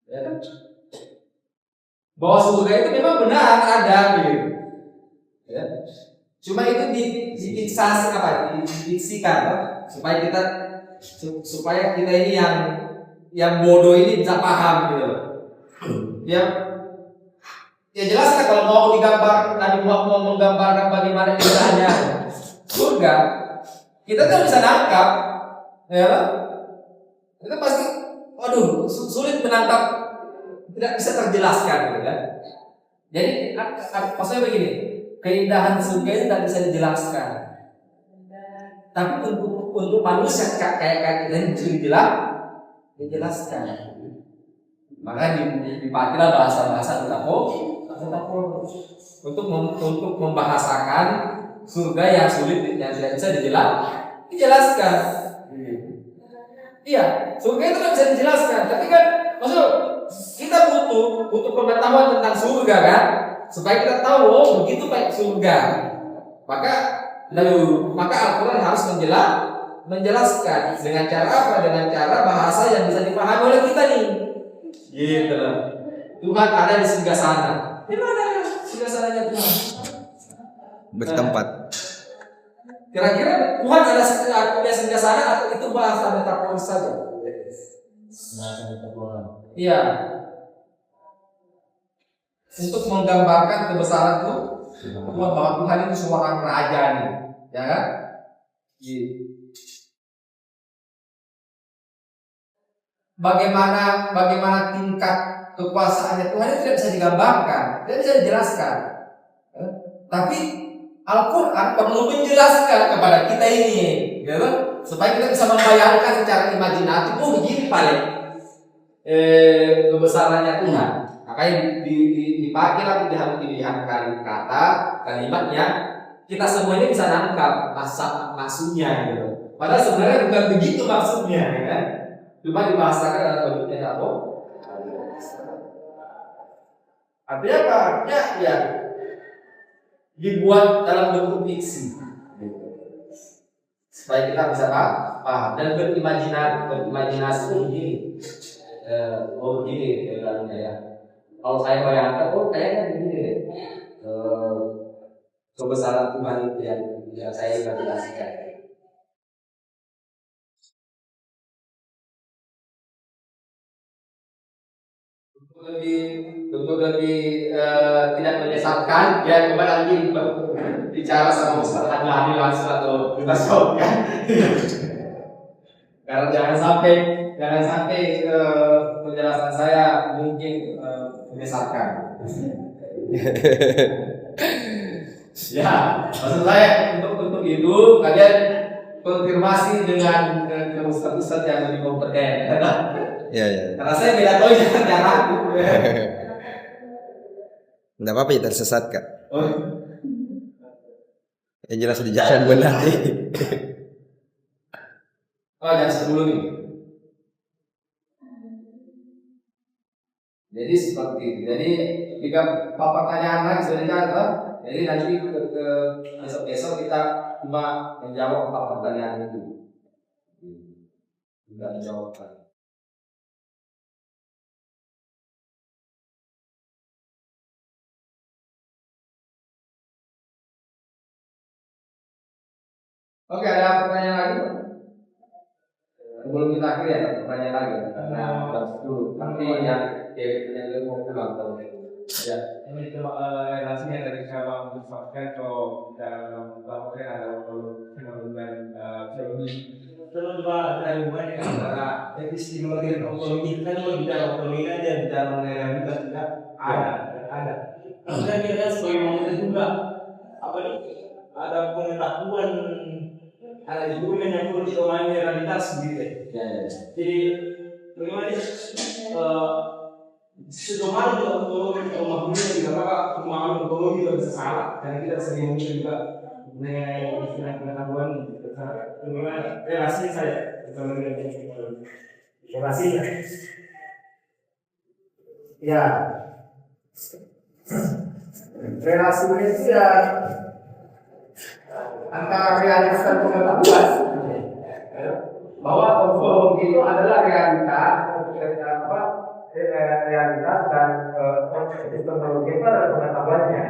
Ya kan? Bahwa surga itu memang benar ada gitu. Ya. Cuma itu didiksikan supaya kita ini yang bodoh ini bisa paham gitu. Ya jelas kan kalau mau digambar Nabi Muhammad mau menggambarkan bagaimana indahnya surga, kita kan bisa nangkap, ya kan? Kita pasti, waduh, sulit menangkap, tidak bisa terjelaskan, gitu kan? Jadi maksudnya begini, keindahan surga itu tidak bisa dijelaskan, tapi untuk manusia kayak kita ini bisa dijelaskan. Maka dipakailah bahasa-bahasa metafor untuk membahasakan surga yang sulit yang tidak bisa dijelaskan. Iya, surga itu tidak bisa dijelaskan, tapi kan maksud kita butuh pengetahuan tentang surga kan, supaya kita tahu begitu baik surga. Maka Al-Quran harus menjelaskan dengan cara apa? Dengan cara bahasa yang bisa dipahami oleh kita nih. Gitu loh. Tuhan ada di surga sana. Di mana surga sananya Tuhan? Bertempat. Kira-kira Tuhan ada di surga sana atau itu bahasa metaforis saja? Iya. Untuk menggambarkan kebesaran Tuhan bahwa Tuhan itu seorang raja nih, ya kan? Gitu. Bagaimana tingkat kekuasaannya Tuhan itu tidak bisa digambarkan, tidak bisa dijelaskan. Tapi Al-Quran perlu menjelaskan kepada kita ini, gitu? Supaya kita bisa membayangkan secara imajinatif, begini paling kebesarannya Tuhan. Makanya dipakai lagi pilihan kalimatnya, kita semuanya bisa nangkap maksudnya, gitu. Padahal sebenarnya bukan begitu maksudnya, ya kan? Cuma dibahasakan dalam bentuknya apa? Artinya apa? Artinya ya dibuat dalam bentuk fiksi, supaya kita bisa paham dan berimajinasi begini. Begini ya. Kalau saya bayangkan, kayaknya begini deh. Kebesaran Tuhan itu yang saya imajinasikan. Untuk lebih tidak menyesatkan, ya coba nanti bicara sama Ustaz Adlani langsung atau kita show kan. Karena jangan sampai penjelasan saya mungkin menyesatkan. Ya, maksud saya untuk itu kalian konfirmasi dengan ustaz-ustaz yang lebih kompeten, kan? Ya. Karena saya beda tahu jangan ragu. Enggak apa-apa ya tersesat kak. Yang jelas di jalan benar. Jam 10 nih. Jadi seperti itu. Jadi jika pertanyaan lagi sudah dicatat, jadi nanti ke besok kita cuma menjawab 4 pertanyaan itu. Tidak menjawabkan. Oke, ada pertanyaan lagi? Sebelum kita akhiri ada pertanyaan lagi. Nah, dulu. Nanti yang mau pulang kalau ya. Ini relasinya dari cara memanfaatkan kalau dalam melakukan ada pembangunan ekonomi. Terus ada hubungannya antara epistemologi dan ontologi. Kan kalau bicara ontologi aja bicara mengenai realitas tidak ada. Dan kira-kira sebagai manusia juga apa nih? ada pengetahuan ada dokumen yang perlu ditomai realitas gitu. Ya, ya. Jadi bagaimana sejauh juga ontologi memahami juga kakak pemahaman ontologi juga bisa salah karena kita sering mungkin juga mengenai istilah pengetahuan bagaimana relasi saya ontologi dan epistemologi relasinya Ya, relasinya itu ya antara realitas dan pengetahuan. Bahwa ontologi itu adalah realitas dan epistemologi itu adalah pengetahuannya.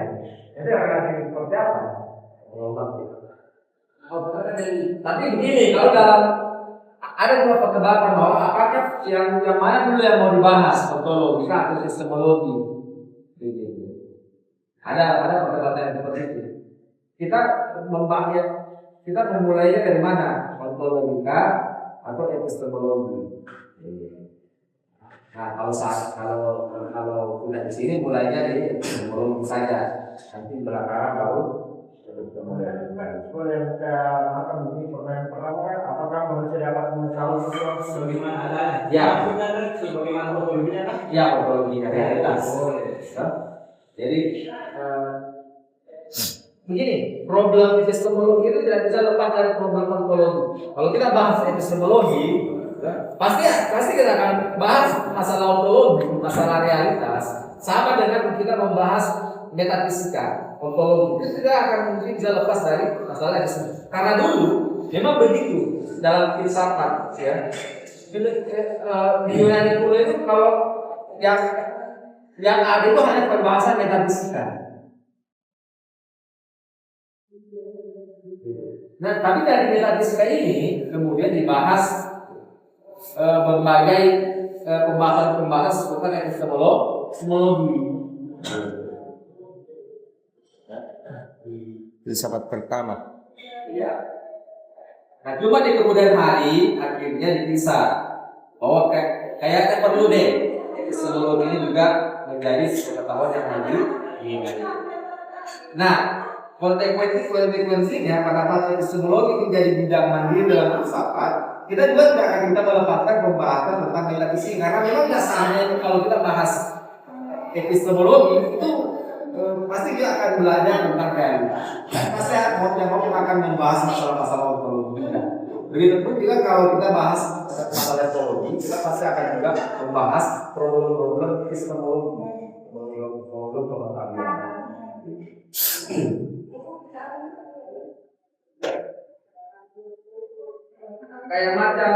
Jadi relasi seperti apa? Tapi begini, kalau dalam ada dua perdebatan bahwa apakah yang mana dulu yang mau dibahas, ontologi atau epistemologi? Ada perdebatan yang seperti itu. Kita memulainya dari mana? Ontologika atau epistemologi? Nah, kalau sudah di sini mulainya dari epistemologi saja. Nanti belakangan baru epistemologi. Yang akan begini pertanyaan pertama kan, apakah manusia dapat mengetahui sesuatu sebagaimana adanya? Ya. Sebagaimana ontologinya kan? Ya, ontologinya realitas. Jadi begini, problem epistemologi itu tidak bisa lepas dari problem ontologi. Kalau kita bahas epistemologi, pasti kita akan bahas masalah ontologi, masalah realitas, sama dengan kita membahas metafisika, ontologi. Itu tidak akan mungkin bisa lepas dari masalah epistemologi. Karena dulu memang begitu dalam filsafat, ya. Di Yunani kuno itu kalau yang ada itu hanya pembahasan metafisika. Nah, tapi dari metafisika ini kemudian dibahas berbagai pembahasan seputar epistemologi. Filsafat pertama. Iya. Nah, cuma di kemudian hari akhirnya dipisah. Oh, kayaknya perlu deh epistemologi ini juga menjadi pengetahuan yang mandiri. Nah, konsekuensinya pada epistemologi menjadi bidang mandiri dalam filsafat, kita juga tidak akan kita melepaskan pembahasan tentang metafisika karena memang dasarnya kalau kita bahas epistemologi itu pasti dia akan belajar tentang realitas. Pasti mau akan membahas masalah-masalah ontologi. Begitupun juga kalau kita bahas masalah ontologi, kita pasti akan juga membahas problem-problem epistemologi, problem pengetahuan. Kayak macam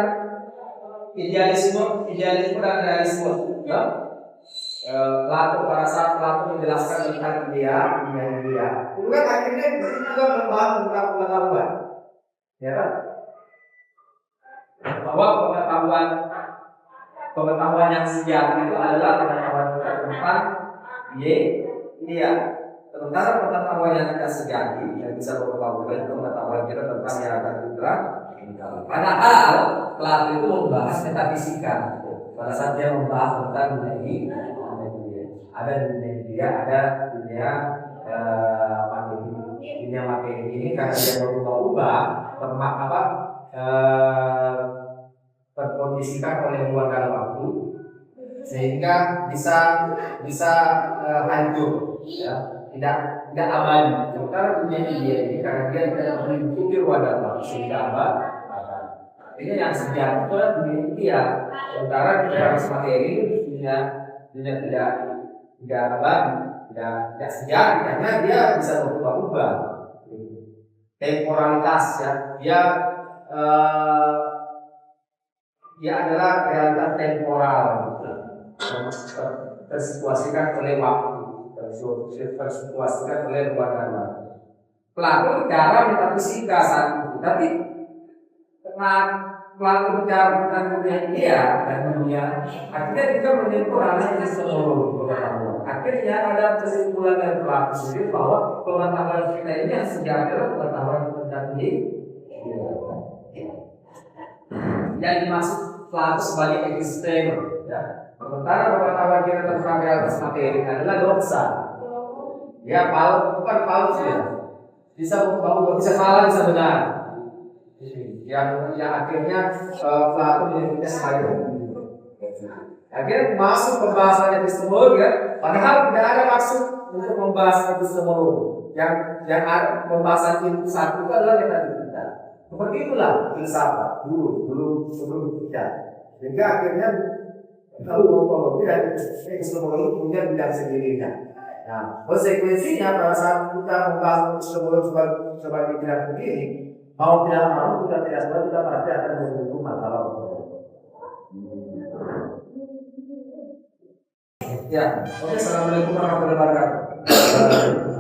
idealisme dan realisme, ya? Pada saat Plato menjelaskan tentang dia, itu kan akhirnya juga membahas tentang pengetahuan, ya kan? Bahwa pengetahuan yang sejati itu adalah pengetahuan tentang dia. Sementara pengetahuan yang tidak sejati yang bisa berpengetahuan itu pengetahuan kita tentang yang akan kita. Padahal Plato itu membahas metafisika. Pada saat dia membahas tentang dunia, ada dunia dia, ada dunia materi ini karena dia berubah-ubah, terkondisikan oleh ruang dan waktu, sehingga bisa hancur, ya, tidak abadi. Sementara dunia ini karena dia tidak mengikuti ruang dan waktu sehingga abadi. Ini yang sejati itu adalah dunia dia. Sementara dalam materi dunia tidak abadi, tidak sejati karena dia bisa berubah-ubah. Temporalitas, ya, dia adalah realitas temporal, tersituasikan oleh waktu, tersituasikan oleh ruang dan waktu. Plato bicara metafisika saat itu, tapi Plato bicara tentang dunia dia dan dunia, akhirnya kita menyentuh ranah epistemologi pengetahuan. Akhirnya ada kesimpulan dari Plato sendiri bahwa pengetahuan kita ini yang sejati adalah pengetahuan tentang diri. Yang dimaksud Plato sebagai episteme, ya. Sementara pengetahuan kita tentang realitas materi adalah doxa. Ya, bukan palsu, ya. bisa salah bisa benar. Yang akhirnya Plato menyebutnya spiral. Akhirnya masuk pembahasan epistemologi ya, padahal tidak ada maksud untuk membahas epistemologi. Yang ada pembahasan ilmu satu itu adalah metafisika. Seperti itulah filsafat dulu sebelum kita. Sehingga akhirnya kalau ontologi dan epistemologi punya bidang sendirinya. Nah, konsekuensinya pada saat kita membahas epistemologi sebagai bidang sendiri, mau tidak mau kita tidak semua kita pasti akan menunggu masalah. Ya, oke, assalamualaikum warahmatullahi wabarakatuh.